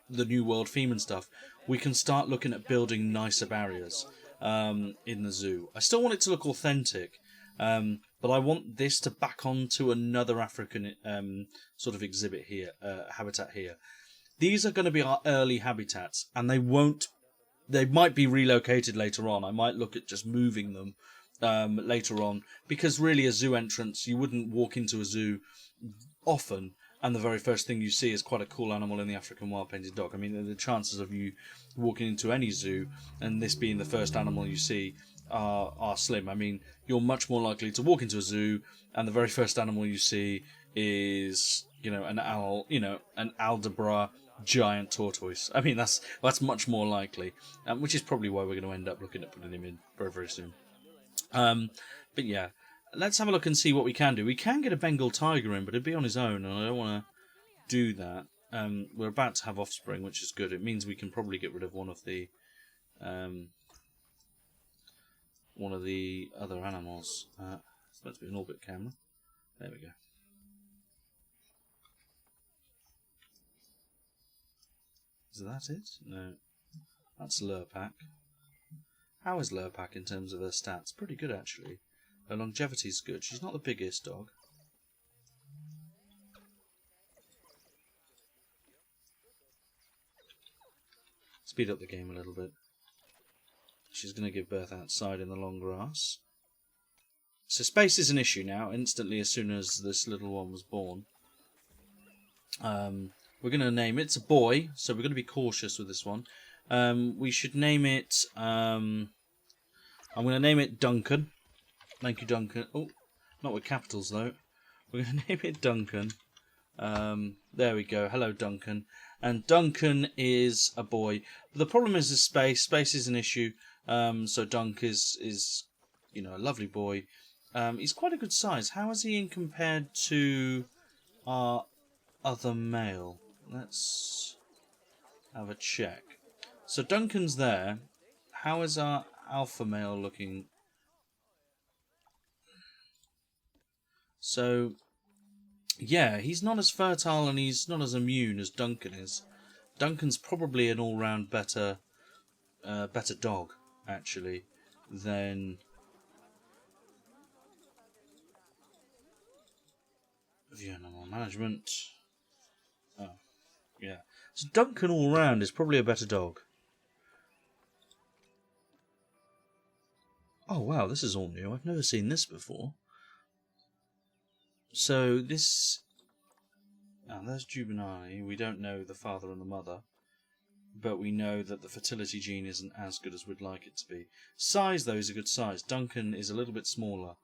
the New World theme and stuff, we can start looking at building nicer barriers in the zoo. I still want it to look authentic, but I want this to back onto another African sort of exhibit here, habitat here. These are going to be our early habitats, and they might be relocated later on. I might look at just moving them later on, because really a zoo entrance, you wouldn't walk into a zoo often and the very first thing you see is quite a cool animal in the African wild painted dog. I mean, the chances of you walking into any zoo and this being the first animal you see are slim. I mean, you're much more likely to walk into a zoo and the very first animal you see is, an owl, an Aldabra giant tortoise. I mean, that's much more likely, which is probably why we're going to end up looking at putting him in very, very soon. But yeah, let's have a look and see what we can do. We can get a Bengal tiger in, but it'd be on his own, and I don't want to do that. We're about to have offspring, which is good. It means we can probably get rid of one of the other animals. It's meant to be an orbit camera. There we go. Is that it? No. That's Lurpak. How is Lurpak in terms of her stats? Pretty good, actually. Her longevity's good. She's not the biggest dog. Speed up the game a little bit. She's going to give birth outside in the long grass. So space is an issue now, instantly as soon as this little one was born. We're going to name it. It's a boy, so we're going to be cautious with this one. We should name it... I'm going to name it Duncan. Thank you, Duncan. Oh, not with capitals, though. We're going to name it Duncan. There we go. Hello, Duncan. And Duncan is a boy. But the problem is the space. Space is an issue. So Dunk is a lovely boy. He's quite a good size. How is he in compared to our other male? Let's have a check. So Duncan's there. How is our alpha male looking? So, yeah, he's not as fertile and he's not as immune as Duncan is. Duncan's probably an all-round better dog, actually, than view animal management. Oh, yeah. So Duncan all-round is probably a better dog. Oh, wow, this is all new. I've never seen this before. So this... Now, there's Juvenile. We don't know the father and the mother. But we know that the fertility gene isn't as good as we'd like it to be. Size, though, is a good size. Duncan is a little bit smaller.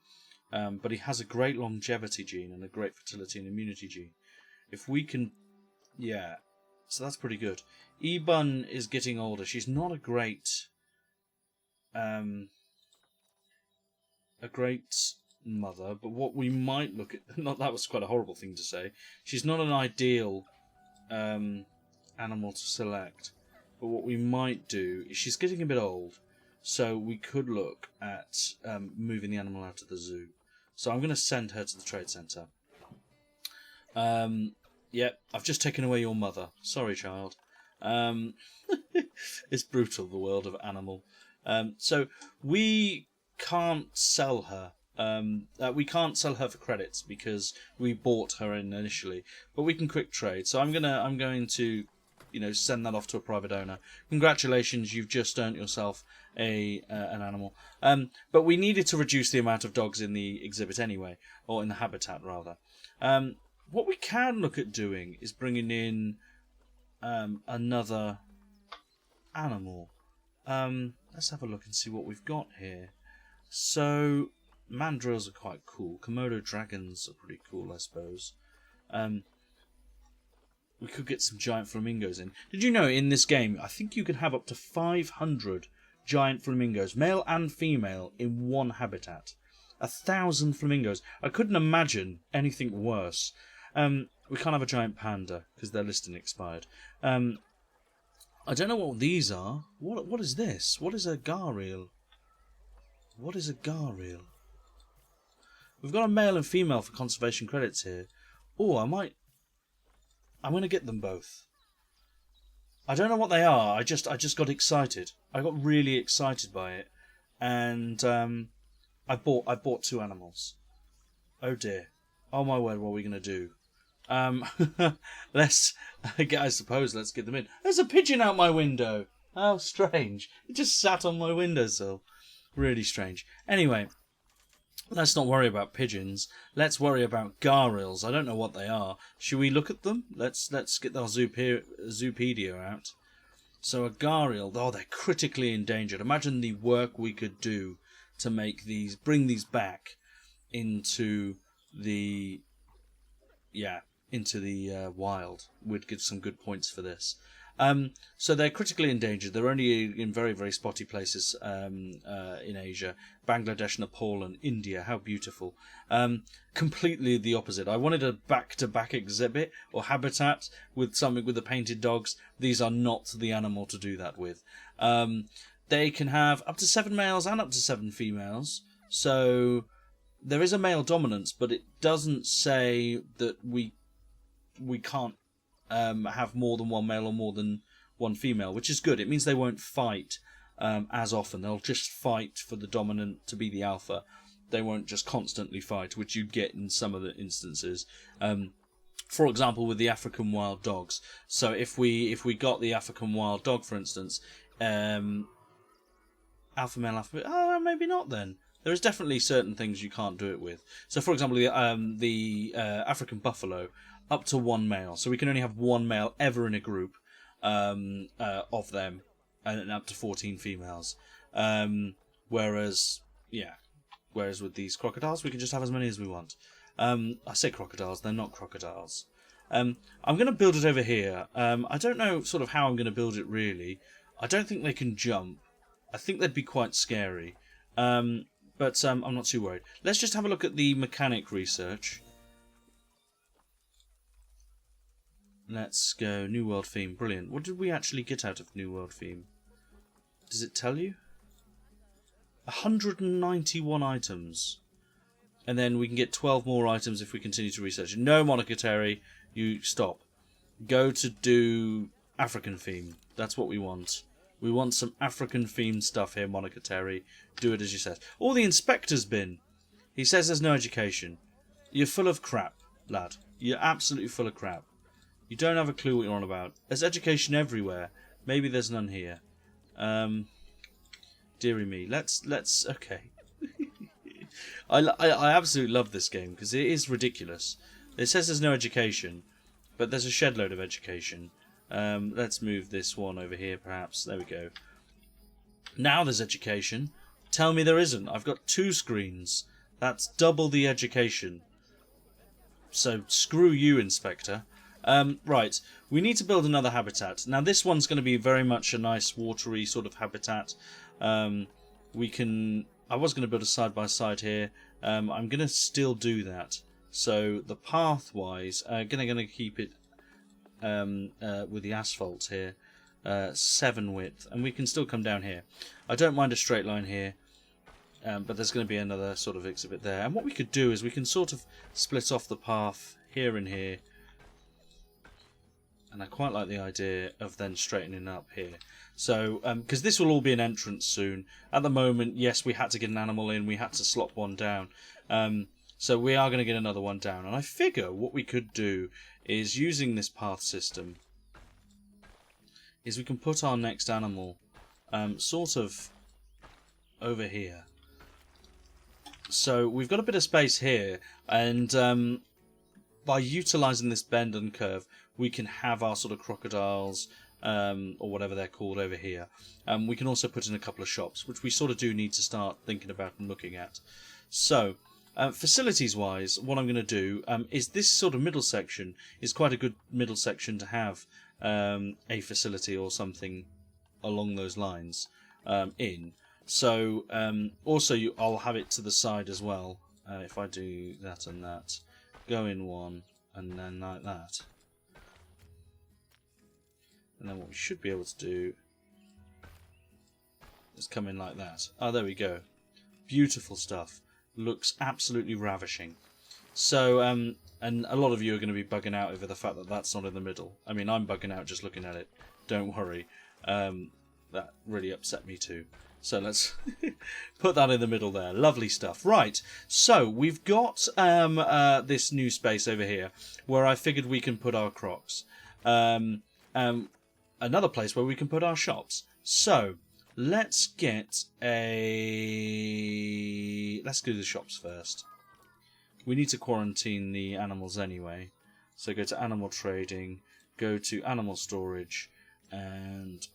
But he has a great longevity gene and a great fertility and immunity gene. If we can... Yeah. So that's pretty good. Ebun is getting older. She's not a great... a great mother, but what we might look at... Not that was quite a horrible thing to say. She's not an ideal animal to select. But what we might do is she's getting a bit old, so we could look at moving the animal out of the zoo. So I'm going to send her to the trade centre. Yep, I've just taken away your mother. Sorry, child. It's brutal, the world of animal. So we can't sell her. We can't sell her for credits because we bought her in initially, but we can quick trade. So I'm going to, send that off to a private owner. Congratulations, you've just earned yourself an animal. But we needed to reduce the amount of dogs in the exhibit anyway, or in the habitat rather. What we can look at doing is bringing in another animal. Let's have a look and see what we've got here. So, mandrills are quite cool. Komodo dragons are pretty cool, I suppose. We could get some giant flamingos in. Did you know in this game, I think you can have up to 500 giant flamingos, male and female, in one habitat. 1,000 flamingos. I couldn't imagine anything worse. We can't have a giant panda because their listing expired. I don't know what these are. What is this? What is a gharial? What is a gharial? We've got a male and female for conservation credits here. Oh, I'm going to get them both. I don't know what they are. I just got excited. I got really excited by it, and I bought two animals. Oh dear. Oh my word. What are we going to do? Let's get them in. There's a pigeon out my window. How strange. It just sat on my windowsill. Really strange. Anyway, let's not worry about pigeons. Let's worry about gharials. I don't know what they are. Should we look at them? Let's get our Zoopedia out. So a gharial. Oh, they're critically endangered. Imagine the work we could do to bring these back into the wild. We'd give some good points for this. So they're critically endangered. They're only in very, very spotty places in Asia. Bangladesh, Nepal and India. How beautiful. Completely the opposite. I wanted a back-to-back exhibit or habitat with something with the painted dogs. These are not the animal to do that with. They can have up to 7 males and up to 7 females. So there is a male dominance, but it doesn't say that we can't have more than one male or more than one female, which is good. It means they won't fight as often. They'll just fight for the dominant to be the alpha. They won't just constantly fight, which you get in some of the instances. For example, with the African wild dogs. So if we got the African wild dog, for instance, alpha male, alpha. Oh, maybe not then. There is definitely certain things you can't do it with. So, for example, the African buffalo, up to 1 male. So we can only have 1 male ever in a group of them, and up to 14 females. Whereas with these crocodiles, we can just have as many as we want. I say crocodiles, they're not crocodiles. I'm going to build it over here. I don't know sort of how I'm going to build it, really. I don't think they can jump. I think they'd be quite scary. But I'm not too worried. Let's just have a look at the mechanic research. Let's go. New World theme. Brilliant. What did we actually get out of New World theme? Does it tell you? 191 items. And then we can get 12 more items if we continue to research. No, Monogatari, you stop. Go to do African theme. That's what we want. We want some African themed stuff here, Monogatari. Do it as you said. Or the inspector's bin. He says there's no education. You're full of crap, lad. You're absolutely full of crap. You don't have a clue what you're on about. There's education everywhere. Maybe there's none here. Dearie me. Let's okay. I absolutely love this game because it is ridiculous. It says there's no education, but there's a shed load of education. Let's move this one over here, perhaps. There we go. Now there's education. Tell me there isn't. I've got 2 screens. That's double the education. So screw you, Inspector. Right, we need to build another habitat. Now this one's going to be very much a nice watery sort of habitat. We can... I was going to build a side-by-side here. I'm going to still do that. So the path-wise, going to keep it with the asphalt here, 7 width, and we can still come down here. I don't mind a straight line here, but there's going to be another sort of exhibit there. And what we could do is we can sort of split off the path here and here. And I quite like the idea of then straightening up here. So, because this will all be an entrance soon. At the moment, yes, we had to get an animal in. We had to slot one down. So we are going to get another one down. And I figure what we could do is, using this path system, is we can put our next animal sort of over here. So we've got a bit of space here. And by utilising this bend and curve, we can have our sort of crocodiles, or whatever they're called, over here. We can also put in a couple of shops, which we sort of do need to start thinking about and looking at. So, facilities-wise, what I'm going to do is this sort of middle section is quite a good middle section to have a facility or something along those lines in. So, also I'll have it to the side as well. If I do that and that, go in one, and then like that. And then what we should be able to do is come in like that. Oh, there we go. Beautiful stuff. Looks absolutely ravishing. So, and a lot of you are going to be bugging out over the fact that that's not in the middle. I mean, I'm bugging out just looking at it. Don't worry. That really upset me too. So let's put that in the middle there. Lovely stuff. Right, so we've got this new space over here where I figured we can put our crocs. Another place where we can put our shops. So let's get let's do the shops first. We need to quarantine the animals anyway. So go to animal trading, go to animal storage, and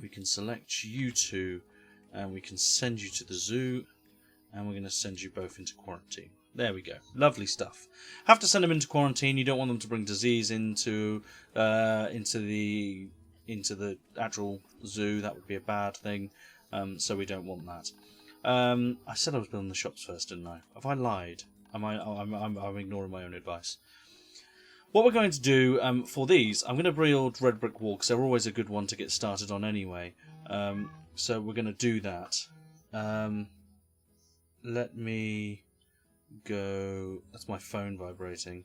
we can select you two, and we can send you to the zoo, and we're going to send you both into quarantine. There we go. Lovely stuff. Have to send them into quarantine. You don't want them to bring disease into the actual zoo. That would be a bad thing. So we don't want that. I said I was building the shops first, didn't I? Have I lied? I'm ignoring my own advice. What we're going to do for these, I'm going to build red brick wall because they're always a good one to get started on anyway. So we're going to do that. Let me go. That's my phone vibrating.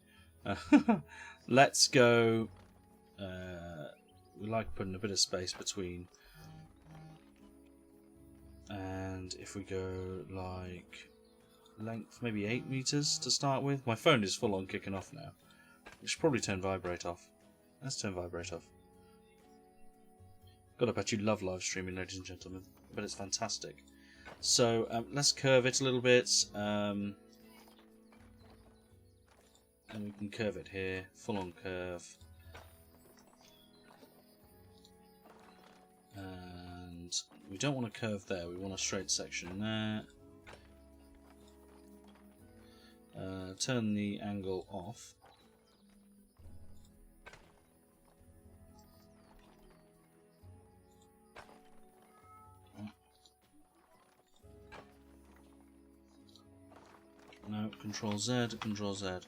Let's go. We like putting a bit of space between. And if we go like length, maybe 8 meters to start with. My phone is full on kicking off now. We should probably turn vibrate off. Let's turn vibrate off. God, I bet you love live streaming, ladies and gentlemen. I bet it's fantastic. So let's curve it a little bit. And we can curve it here. Full on curve. And we don't want to curve there. We want a straight section there. Turn the angle off. No, Control Z, Control Z.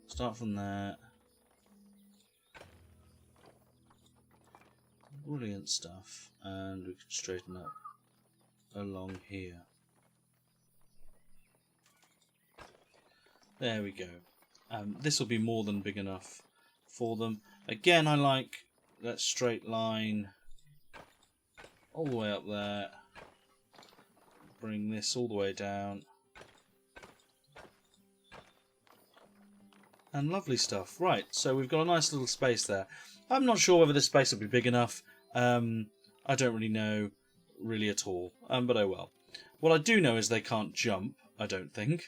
Start from there. Brilliant stuff. And we can straighten up along here. There we go. This will be more than big enough for them. Again, I like that straight line all the way up there. Bring this all the way down. And lovely stuff. Right, so we've got a nice little space there. I'm not sure whether this space will be big enough. I don't really know really at all. But oh well. What I do know is they can't jump, I don't think.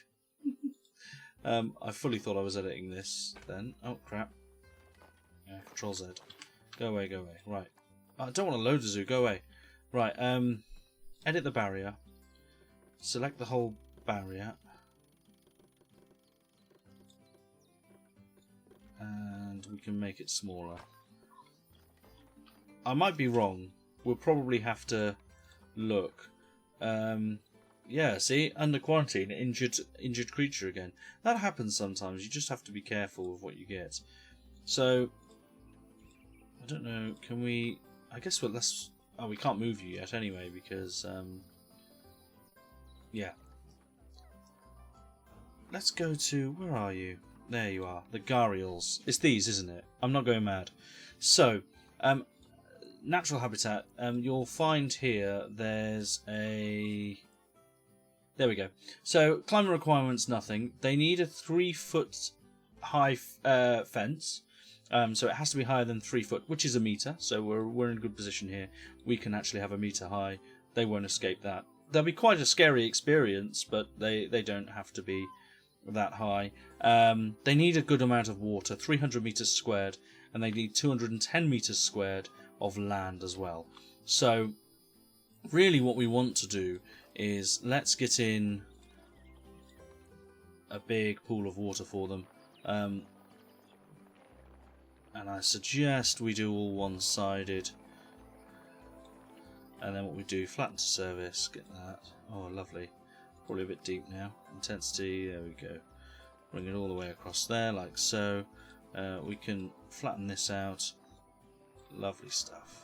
I fully thought I was editing this then. Oh, crap. Yeah, Control Z. Go away, go away. Right. I don't want to load the zoo. Go away. Right, edit the barrier. Select the whole barrier. And we can make it smaller. I might be wrong. We'll probably have to look. Yeah, see? Under quarantine, injured creature again. That happens sometimes. You just have to be careful of what you get. So, I don't know, can we... I guess let's... Oh, we can't move you yet anyway, because... yeah. Let's go to... Where are you? There you are. The gharials. It's these, isn't it? I'm not going mad. So, natural habitat. You'll find here there's a... There we go. So, climate requirements, nothing. They need a 3-foot high fence. So it has to be higher than 3 foot, which is a meter. So we're in a good position here. We can actually have a meter high. They won't escape that. They'll be quite a scary experience, but they don't have to be that high. They need a good amount of water, 300 meters squared, and they need 210 meters squared of land as well. So really what we want to do is let's get in a big pool of water for them. And I suggest we do all one-sided. And then what we do, flatten to surface, get that. Oh, lovely. Probably a bit deep now. Intensity, there we go. Bring it all the way across there, like so. We can flatten this out. Lovely stuff.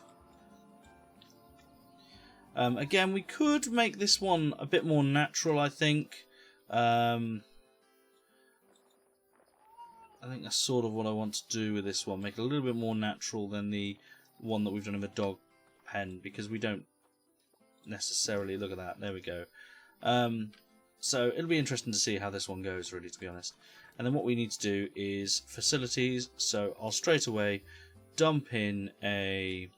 Again, we could make this one a bit more natural, I think. I think that's sort of what I want to do with this one. Make it a little bit more natural than the one that we've done in the dog pen, because we don't necessarily... Look at that, there we go. So it'll be interesting to see how this one goes, really, to be honest. And then what we need to do is facilities. So I'll straight away dump in a...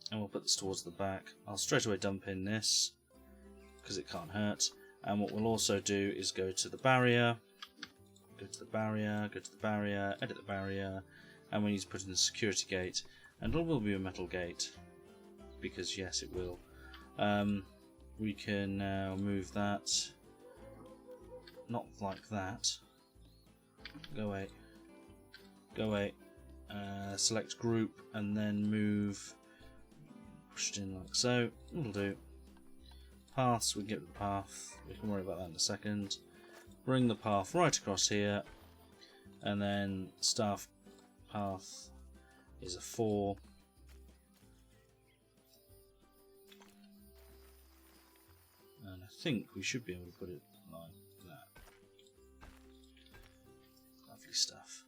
And we'll put this towards the back. I'll straight away dump in this, because it can't hurt. And what we'll also do is go to the barrier. Go to the barrier, go to the barrier, edit the barrier, and we need to put in the security gate. And it will be a metal gate, because yes, it will. We can now move that, not like that. Go away. Go away. Select group, and then move. Push it in like so. It'll do. Paths, we can get the path. We can worry about that in a second. Bring the path right across here, and then staff path is a 4. And I think we should be able to put it like that. Lovely stuff.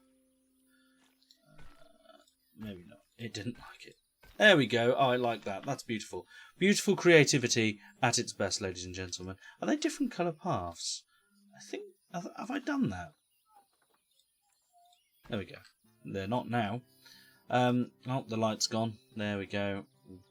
Maybe not. It didn't like it. There we go. Oh, I like that. That's beautiful. Beautiful creativity at its best, ladies and gentlemen. Are they different colour paths? I think... Have I done that? There we go. They're not now. Oh, the light's gone. There we go.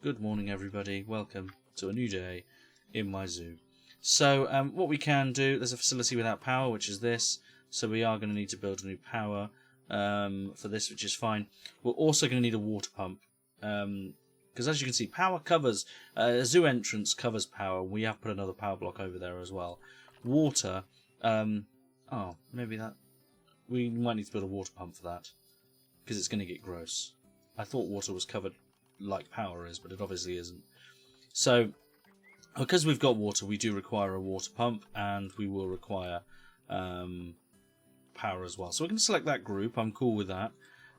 Good morning, everybody. Welcome to a new day in my zoo. So, what we can do... There's a facility without power, which is this. So we are going to need to build a new power for this, which is fine. We're also going to need a water pump. Because as you can see, power covers... a zoo entrance covers power. We have put another power block over there as well. Water... oh, maybe that... We might need to build a water pump for that. Because it's going to get gross. I thought water was covered like power is, but it obviously isn't. So, because we've got water, we do require a water pump, and we will require power as well. So we're going to select that group. I'm cool with that.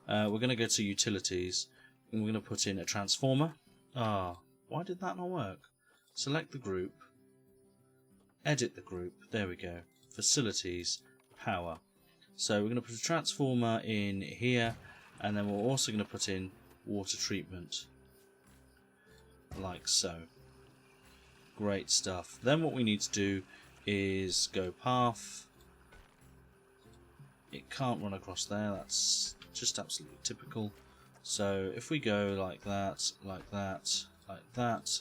We're going to go to utilities, and we're going to put in a transformer. Ah, why did that not work? Select the group. Edit the group. There we go. Facilities. Power. So we're going to put a transformer in here, and then we're also going to put in water treatment. Like so. Great stuff. Then what we need to do is go path. It can't run across there. That's just absolutely typical. So if we go like that, like that, like that,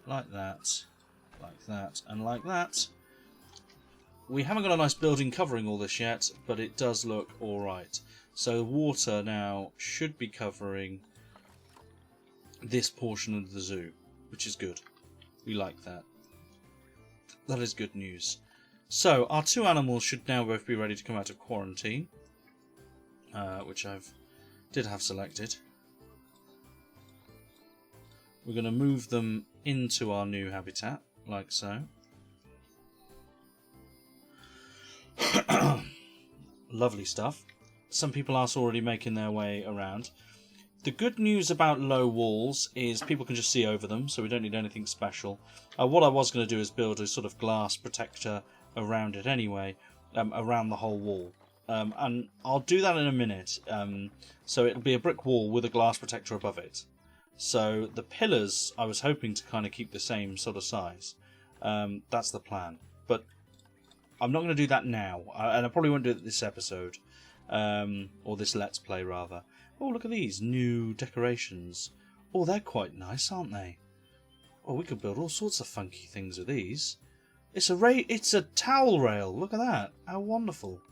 like that, like that, and like that, we haven't got a nice building covering all this yet, but it does look alright. So water now should be covering this portion of the zoo, which is good. We like that. That is good news. So our two animals should now both be ready to come out of quarantine, which did have selected. We're going to move them into our new habitat, like so. Lovely stuff. Some people are already making their way around. The good news about low walls is people can just see over them, so we don't need anything special. What I was going to do is build a sort of glass protector around it anyway, around the whole wall. And I'll do that in a minute. So it'll be a brick wall with a glass protector above it. So the pillars, I was hoping to kind of keep the same sort of size. That's the plan. But I'm not going to do that now, and I probably won't do it this episode. Or this Let's Play, rather. Oh, look at these new decorations. Oh, they're quite nice, aren't they? Oh, we could build all sorts of funky things with these. It's a towel rail. Look at that. How wonderful.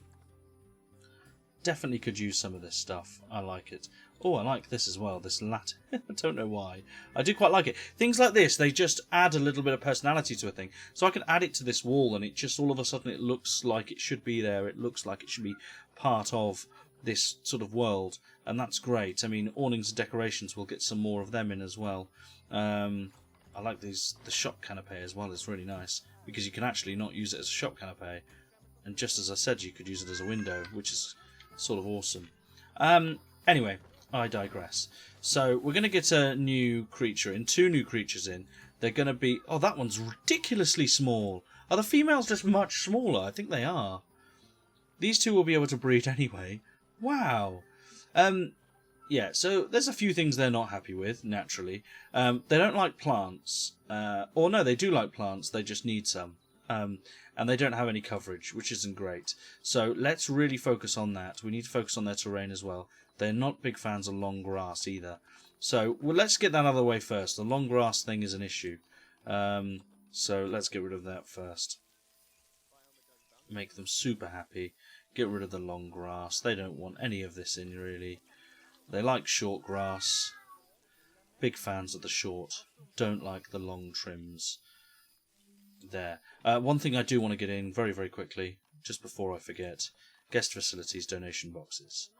Definitely could use some of this stuff. I like it. Oh, I like this as well. This lat. I don't know why. I do quite like it. Things like this, they just add a little bit of personality to a thing. So I can add it to this wall, and it just all of a sudden it looks like it should be there. It looks like it should be part of this sort of world, and that's great. I mean, awnings and decorations, we'll get some more of them in as well. I like the shop canopy as well. It's really nice because you can actually not use it as a shop canopy, and just as I said, you could use it as a window, which is sort of awesome. Anyway, I digress. So we're going to get a new creature in, two new creatures in. They're going to be... Oh, that one's ridiculously small. Are the females just much smaller? I think they are. These two will be able to breed anyway. Wow. Yeah, so there's a few things they're not happy with, naturally. They don't like plants. Or no, they do like plants, they just need some. And they don't have any coverage, which isn't great. So let's really focus on that. We need to focus on their terrain as well. They're not big fans of long grass either. So let's get that out of the way first. The long grass thing is an issue. So let's get rid of that first. Make them super happy. Get rid of the long grass. They don't want any of this in, really. They like short grass. Big fans of the short. Don't like the long trims. There. One thing I do want to get in very, very quickly, just before I forget. Guest facilities, donation boxes.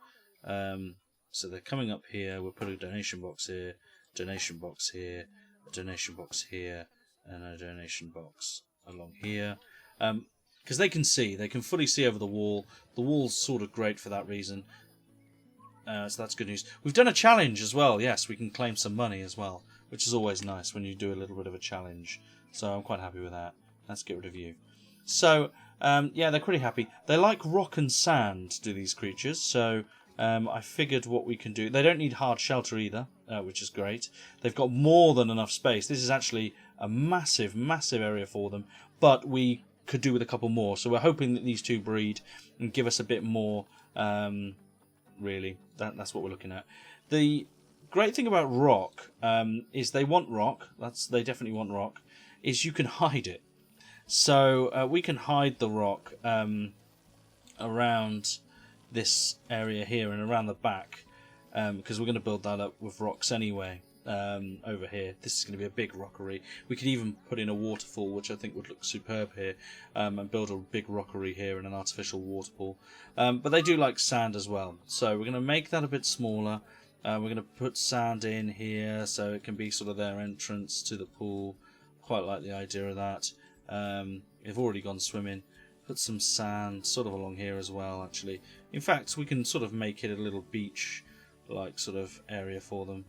So they're coming up here. We'll put a donation box here, donation box here, a donation box here, and a donation box along here. Because they can fully see over the wall. The wall's sort of great for that reason. So that's good news. We've done a challenge as well. Yes, we can claim some money as well, which is always nice when you do a little bit of a challenge. So I'm quite happy with that. Let's get rid of you. So, yeah, they're pretty happy. They like rock and sand, do these creatures. So I figured what we can do... They don't need hard shelter either. which is great. They've got more than enough space. This is actually a massive, massive area for them, but we could do with a couple more. So we're hoping that these two breed and give us a bit more. Really, that's what we're looking at. The great thing about rock is they want rock. They definitely want rock. Is you can hide it. So we can hide the rock around this area here and around the back, because we're going to build that up with rocks anyway. Over here, this is going to be a big rockery. We could even put in a waterfall, which I think would look superb here, and build a big rockery here and an artificial waterfall. But they do like sand as well, so we're going to make that a bit smaller. We're going to put sand in here so it can be sort of their entrance to the pool. Quite like the idea of that. They've already gone swimming. Put some sand sort of along here as well, actually. In fact, we can sort of make it a little beach-like sort of area for them.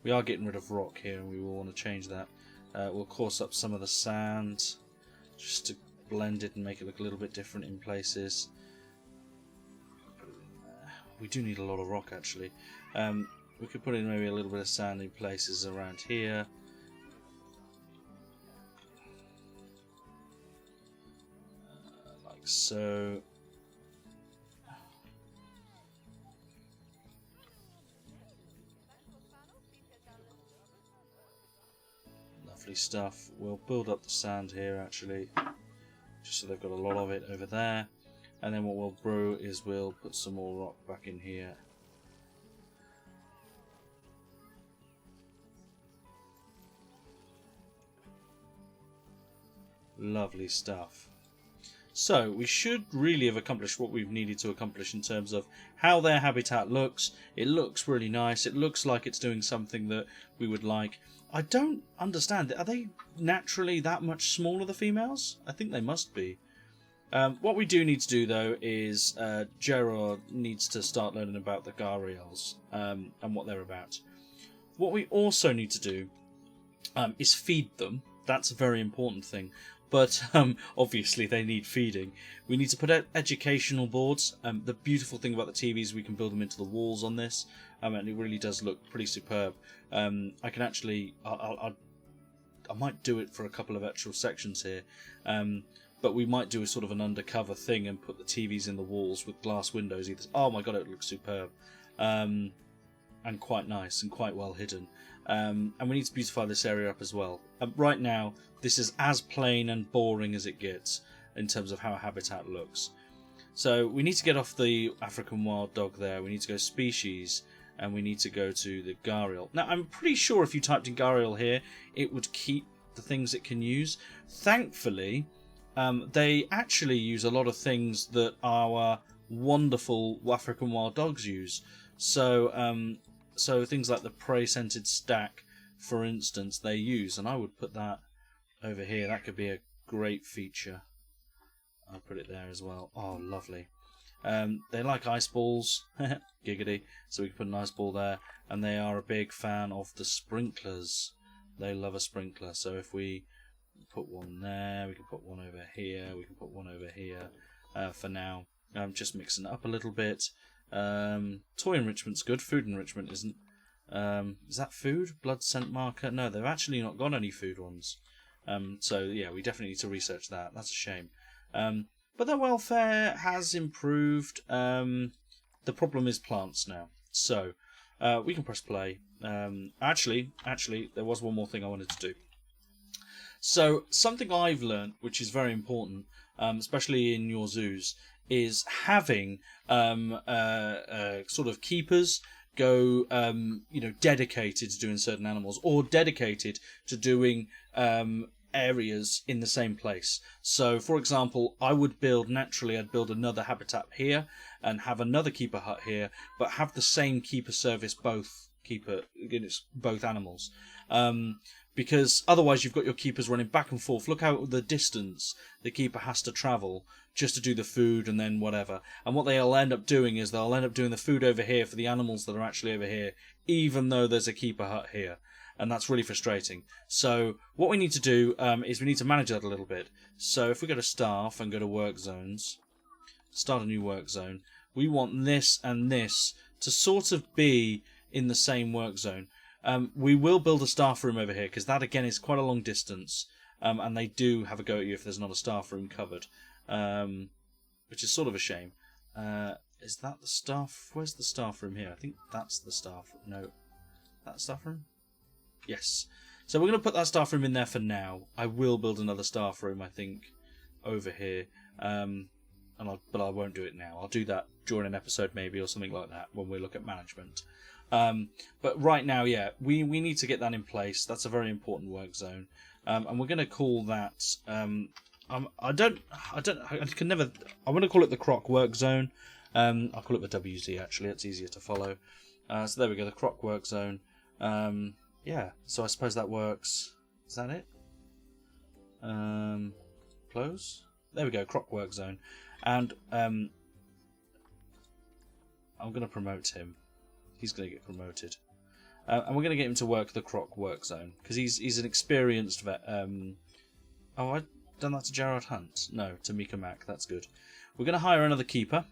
We are getting rid of rock here, and we will want to change that. We'll coarse up some of the sand, just to blend it and make it look a little bit different in places. We do need a lot of rock, actually. We could put in maybe a little bit of sand in places around here. Like so. Lovely stuff. We'll build up the sand here, actually, just so they've got a lot of it over there. And then what we'll brew is we'll put some more rock back in here. Lovely stuff. So we should really have accomplished what we've needed to accomplish in terms of how their habitat looks. It looks really nice. It looks like it's doing something that we would like. I don't understand. Are they naturally that much smaller, the females? I think they must be. What we do need to do, though, is Gerard needs to start learning about the gharials and what they're about. What we also need to do is feed them. That's a very important thing. But obviously they need feeding. We need to put out educational boards. The beautiful thing about the TVs, we can build them into the walls on this, and it really does look pretty superb. I can actually, I might do it for a couple of actual sections here, but we might do a sort of an undercover thing and put the TVs in the walls with glass windows. Oh my god, it looks superb, and quite nice and quite well hidden. And we need to beautify this area up as well. Right now, this is as plain and boring as it gets in terms of how a habitat looks. So we need to get off the African wild dog there. We need to go species, and we need to go to the gharial. Now, I'm pretty sure if you typed in gharial here, it would keep the things it can use. Thankfully, they actually use a lot of things that our wonderful African wild dogs use. So, so things like the prey-scented stack, for instance, they use, and I would put that over here. That could be a great feature. I'll put it there as well. Oh, lovely. They like ice balls, giggity, so we can put an ice ball there, and they are a big fan of the sprinklers. They love a sprinkler, so if we put one there, we can put one over here, we can put one over here for now. I'm just mixing it up a little bit. Toy enrichment's good, food enrichment isn't. Is that food? Blood scent marker? No, they've actually not got any food ones. So yeah, we definitely need to research that. That's a shame. But their welfare has improved. The problem is plants now. So we can press play. Actually, there was one more thing I wanted to do. So something I've learned, which is very important, especially in your zoos, is having sort of keepers go, dedicated to doing certain animals, or dedicated to doing areas in the same place. So, for example, I'd build another habitat here and have another keeper hut here, but have the same keeper service both animals. Because otherwise you've got your keepers running back and forth. Look how the distance the keeper has to travel just to do the food and then whatever. And what they'll end up doing is they'll end up doing the food over here for the animals that are actually over here, even though there's a keeper hut here. And that's really frustrating. So what we need to do is we need to manage that a little bit. So if we go to staff and go to work zones, start a new work zone, we want this and this to sort of be in the same work zone. We will build a staff room over here, because that again is quite a long distance, and they do have a go at you if there's not a staff room covered, which is sort of a shame. Is that the staff? Where's the staff room here? I think that's the staff. No, that staff room? Yes. So we're going to put that staff room in there for now. I will build another staff room, I think, over here. But I won't do it now. I'll do that during an episode maybe, or something like that, when we look at management. But right now, yeah, we need to get that in place. That's a very important work zone, and we're going to call that. I want to call it the Croc work zone. I'll call it the WZ actually. It's easier to follow. So there we go, the Croc work zone. Yeah, so I suppose that works. Is that it? Close. There we go, Croc work zone, and I'm going to promote him. He's going to get promoted, and we're going to get him to work the Croc work zone because he's an experienced vet. Oh, I've done that to Gerard Hunt. No, to Mika Mack. That's good. We're going to hire another keeper,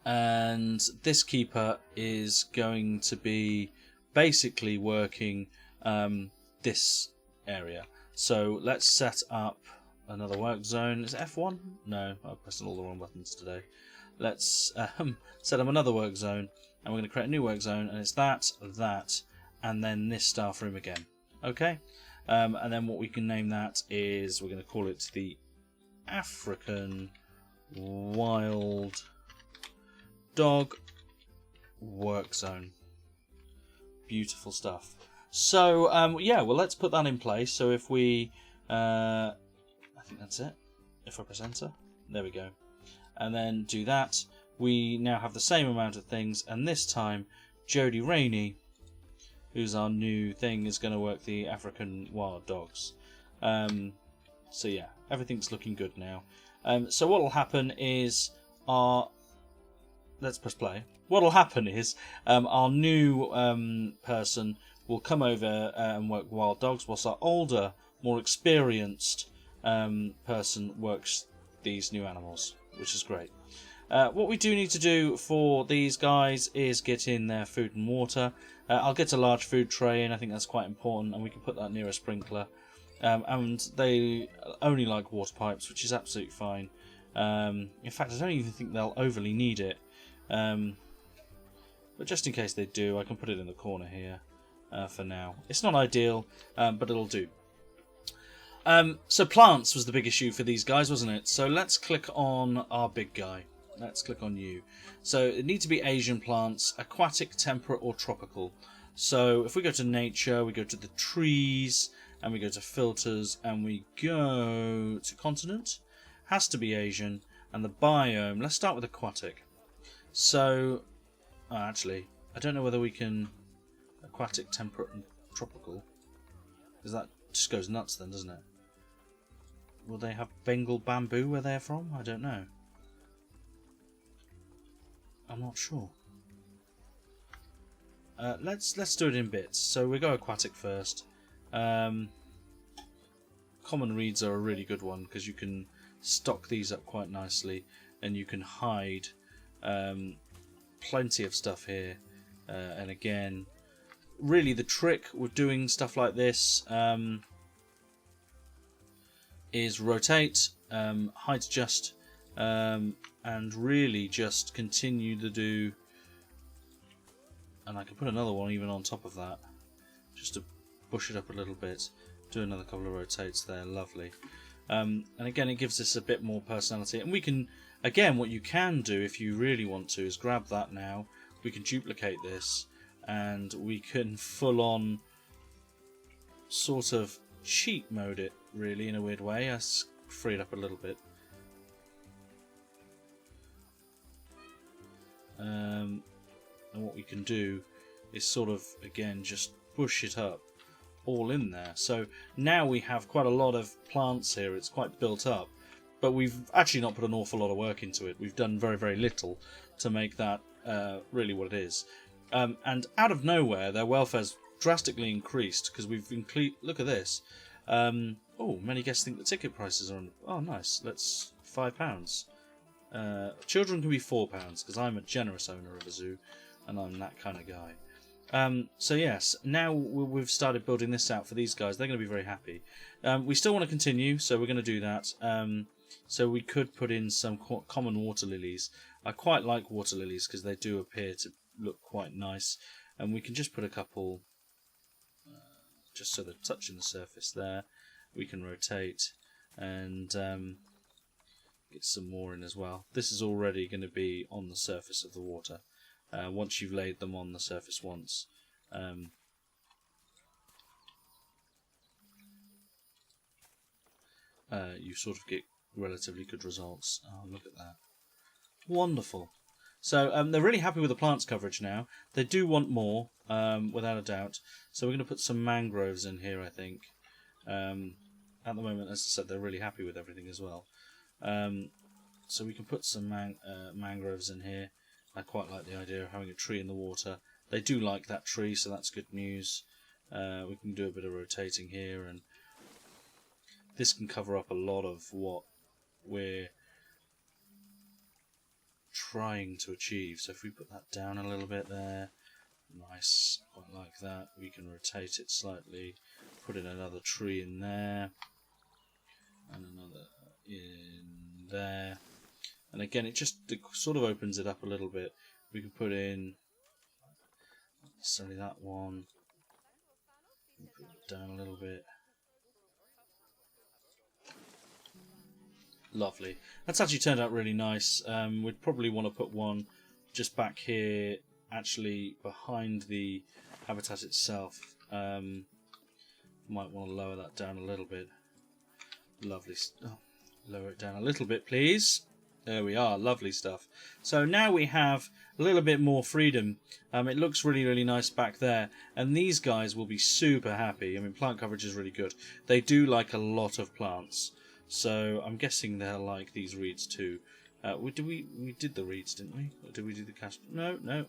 and this keeper is going to be basically working this area. So let's set up another work zone. Is it F1? No, I'm pressing all the wrong buttons today. Let's set up another work zone, and we're going to create a new work zone, and it's that, and then this staff room again. Okay? And then what we can name that is, we're going to call it the African Wild Dog Work Zone. Beautiful stuff. So, yeah, well, let's put that in place. So if we, I think that's it. If I press enter, there we go. And then do that, we now have the same amount of things, and this time Jodie Rainey, who's our new thing, is going to work the African wild dogs. So yeah, everything's looking good now. So what will happen is let's press play. What will happen is our new person will come over and work wild dogs, whilst our older, more experienced person works these new animals, which is great. What we do need to do for these guys is get in their food and water. I'll get a large food tray, and I think that's quite important, and we can put that near a sprinkler. And they only like water pipes, which is absolutely fine. In fact, I don't even think they'll overly need it. But just in case they do, I can put it in the corner here for now. It's not ideal, but it'll do. So plants was the big issue for these guys, wasn't it? So let's click on our big guy. Let's click on you. So it needs to be Asian plants, aquatic, temperate or tropical. So if we go to nature, we go to the trees, and we go to filters, and we go to continent. Has to be Asian. And the biome, let's start with aquatic. So, actually, I don't know whether we can aquatic, temperate and tropical. Because that just goes nuts then, doesn't it? Will they have Bengal bamboo where they're from? I don't know. I'm not sure. Let's do it in bits. So we go aquatic first. Common reeds are a really good one because you can stock these up quite nicely, and you can hide plenty of stuff here. And again, really the trick with doing stuff like this is rotate, height adjust, and really just continue to do. And I can put another one even on top of that, just to push it up a little bit. Do another couple of rotates there, lovely. And again, it gives us a bit more personality. And we can, again, what you can do if you really want to is grab that now. We can duplicate this, and we can full on sort of cheat mode it, really, in a weird way. I free it up a little bit. And what we can do is sort of, again, just push it up all in there. So now we have quite a lot of plants here. It's quite built up, but we've actually not put an awful lot of work into it. We've done very, very little to make that really what it is. And out of nowhere, their welfare's drastically increased because we've look at this. Oh, many guests think the ticket prices are on. Oh, nice. Let's £5. Children can be £4 because I'm a generous owner of a zoo. and I'm that kind of guy. So yes, now we've started building this out for these guys. They're going to be very happy. We still want to continue, so we're going to do that. So we could put in some common water lilies. I quite like water lilies because they do appear to look quite nice. And we can just put a couple, just so they're touching the surface there. We can rotate and get some more in as well. This is already going to be on the surface of the water. Once you've laid them on the surface once. You sort of get relatively good results. Oh, look at that. Wonderful. So they're really happy with the plants coverage now. They do want more, without a doubt. So we're going to put some mangroves in here, I think. At the moment, as I said, they're really happy with everything as well. So we can put some mangroves in here. I quite like the idea of having a tree in the water. They do like that tree, so that's good news. We can do a bit of rotating here, and this can cover up a lot of what we're trying to achieve. So if we put that down a little bit there, nice, quite like that. We can rotate it slightly, put in another tree in there, and another in there. And again, it sort of opens it up a little bit. We can put in, not necessarily that one, put it down a little bit. Lovely. That's actually turned out really nice. We'd probably want to put one just back here, actually behind the habitat itself. Might want to lower that down a little bit. Lovely. Oh, lower it down a little bit, please. There we are. Lovely stuff. So now we have a little bit more freedom. It looks really, really nice back there. And these guys will be super happy. I mean, plant coverage is really good. They do like a lot of plants. So I'm guessing they'll like these reeds too. We did the reeds, didn't we? Or did we do the cast? No.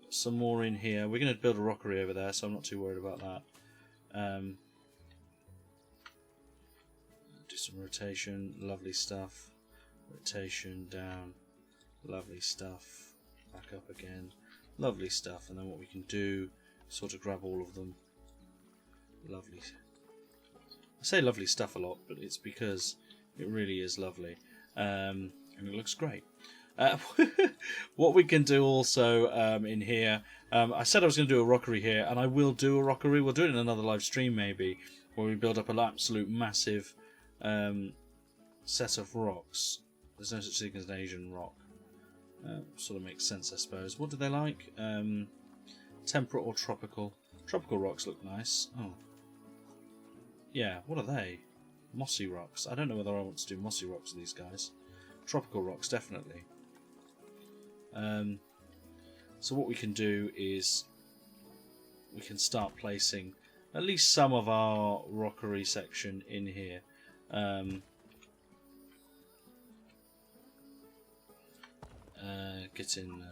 Some more in here. We're going to build a rockery over there, so I'm not too worried about that. Do some rotation. Lovely stuff. Rotation down. Lovely stuff. Back up again. Lovely stuff. And then what we can do, sort of grab all of them. Lovely. I say lovely stuff a lot, but it's because it really is lovely. And it looks great. What we can do also in here, I said I was going to do a rockery here, and I will do a rockery. We'll do it in another live stream maybe, where we build up an absolute massive set of rocks. There's no such thing as an Asian rock. Sort of makes sense, I suppose. What do they like? Temperate or tropical? Tropical rocks look nice. Oh. Yeah, what are they? Mossy rocks. I don't know whether I want to do mossy rocks with these guys. Tropical rocks, definitely. So what we can do is we can start placing at least some of our rockery section in here. Get in.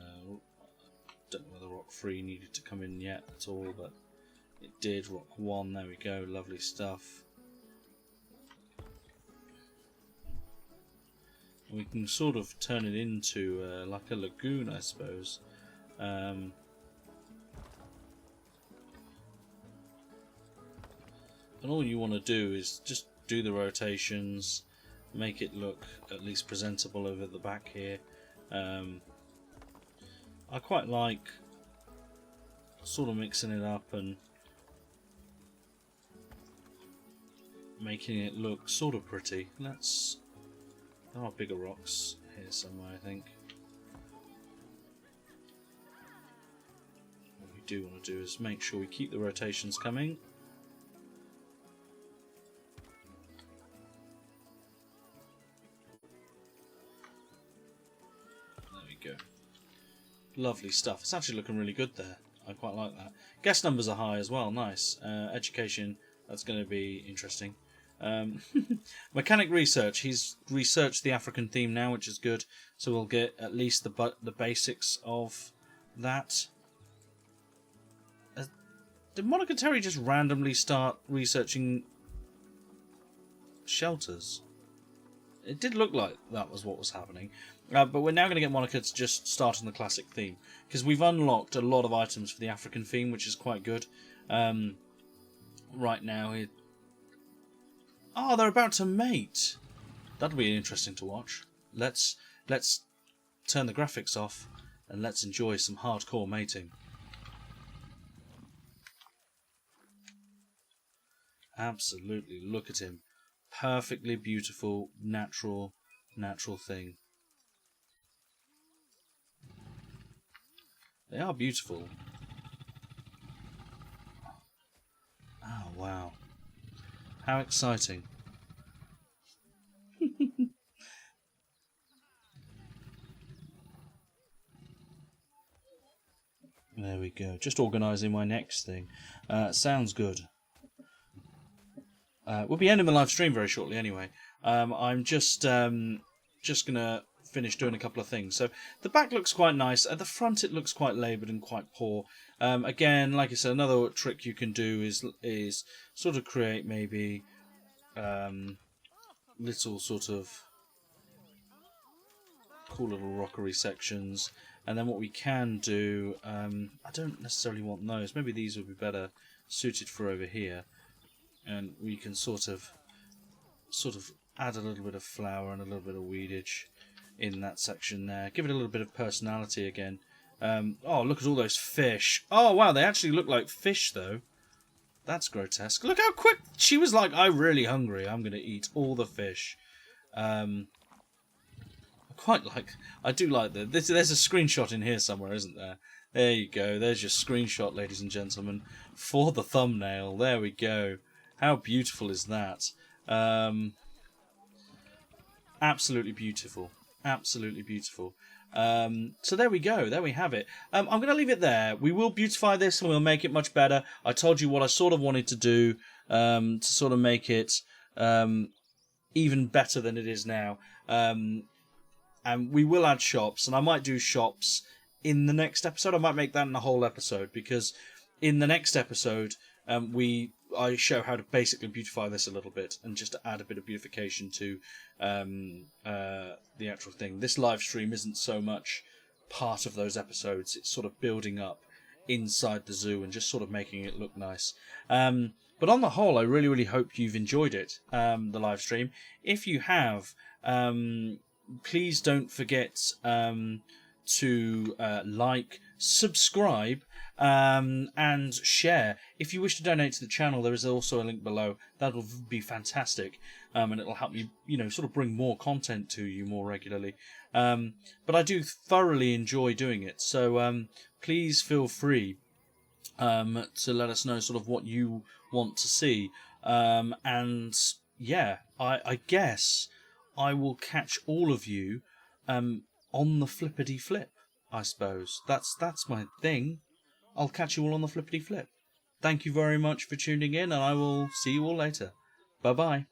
Don't know whether rock 3 needed to come in yet at all, but it did. Rock 1, there we go, lovely stuff. And we can sort of turn it into like a lagoon, I suppose. And all you want to do is just do the rotations, make it look at least presentable over the back here. I quite like sort of mixing it up and making it look sort of pretty. There are bigger rocks here somewhere, I think. What we do want to do is make sure we keep the rotations coming. There we go. Lovely stuff. It's actually looking really good there. I quite like that. Guest numbers are high as well. Nice. Education, that's going to be interesting. Mechanic research. He's researched the African theme now, which is good. So we'll get at least the basics of that. Did Monogatari just randomly start researching shelters? It did look like that was what was happening. But we're now going to get Monica to just start on the classic theme, because we've unlocked a lot of items for the African theme, which is quite good. Right now, oh, they're about to mate. That'll be interesting to watch. Let's turn the graphics off and let's enjoy some hardcore mating. Absolutely, look at him. Perfectly beautiful, natural thing. They are beautiful. Oh, wow. How exciting. There we go. Just organising my next thing. Sounds good. We'll be ending the live stream very shortly anyway. I'm just gonna finish doing a couple of things. So the back looks quite nice. At the front it looks quite laboured and quite poor. Again, like I said, another trick you can do is sort of create maybe little sort of cool little rockery sections. And then what we can do, I don't necessarily want those. Maybe these would be better suited for over here. And we can sort of add a little bit of flower and a little bit of weedage in that section there. Give it a little bit of personality again. Oh, look at all those fish. Oh, wow, they actually look like fish, though. That's grotesque. Look how quick she was like, I'm really hungry. I'm going to eat all the fish. I do like that. There's a screenshot in here somewhere, isn't there? There you go. There's your screenshot, ladies and gentlemen, for the thumbnail. There we go. How beautiful is that? Absolutely beautiful. Absolutely beautiful. So there we go. There we have it. I'm going to leave it there. We will beautify this and we'll make it much better. I told you what I sort of wanted to do to sort of make it even better than it is now. And we will add shops, and I might do shops in the next episode. I might make that in a whole episode, because in the next episode I show how to basically beautify this a little bit and just to add a bit of beautification to the actual thing. This live stream isn't so much part of those episodes. It's sort of building up inside the zoo and just sort of making it look nice. But on the whole, I really, really hope you've enjoyed it, the live stream. If you have, please don't forget to like, subscribe, and share. If you wish to donate to the channel, there is also a link below. That'll be fantastic, and it'll help me, sort of bring more content to you more regularly. But I do thoroughly enjoy doing it, so please feel free to let us know sort of what you want to see. And yeah, I guess I will catch all of you on the flippity flip. I suppose that's my thing. I'll catch you all on the flippity flip. Thank you very much for tuning in, and I will see you all later. Bye bye.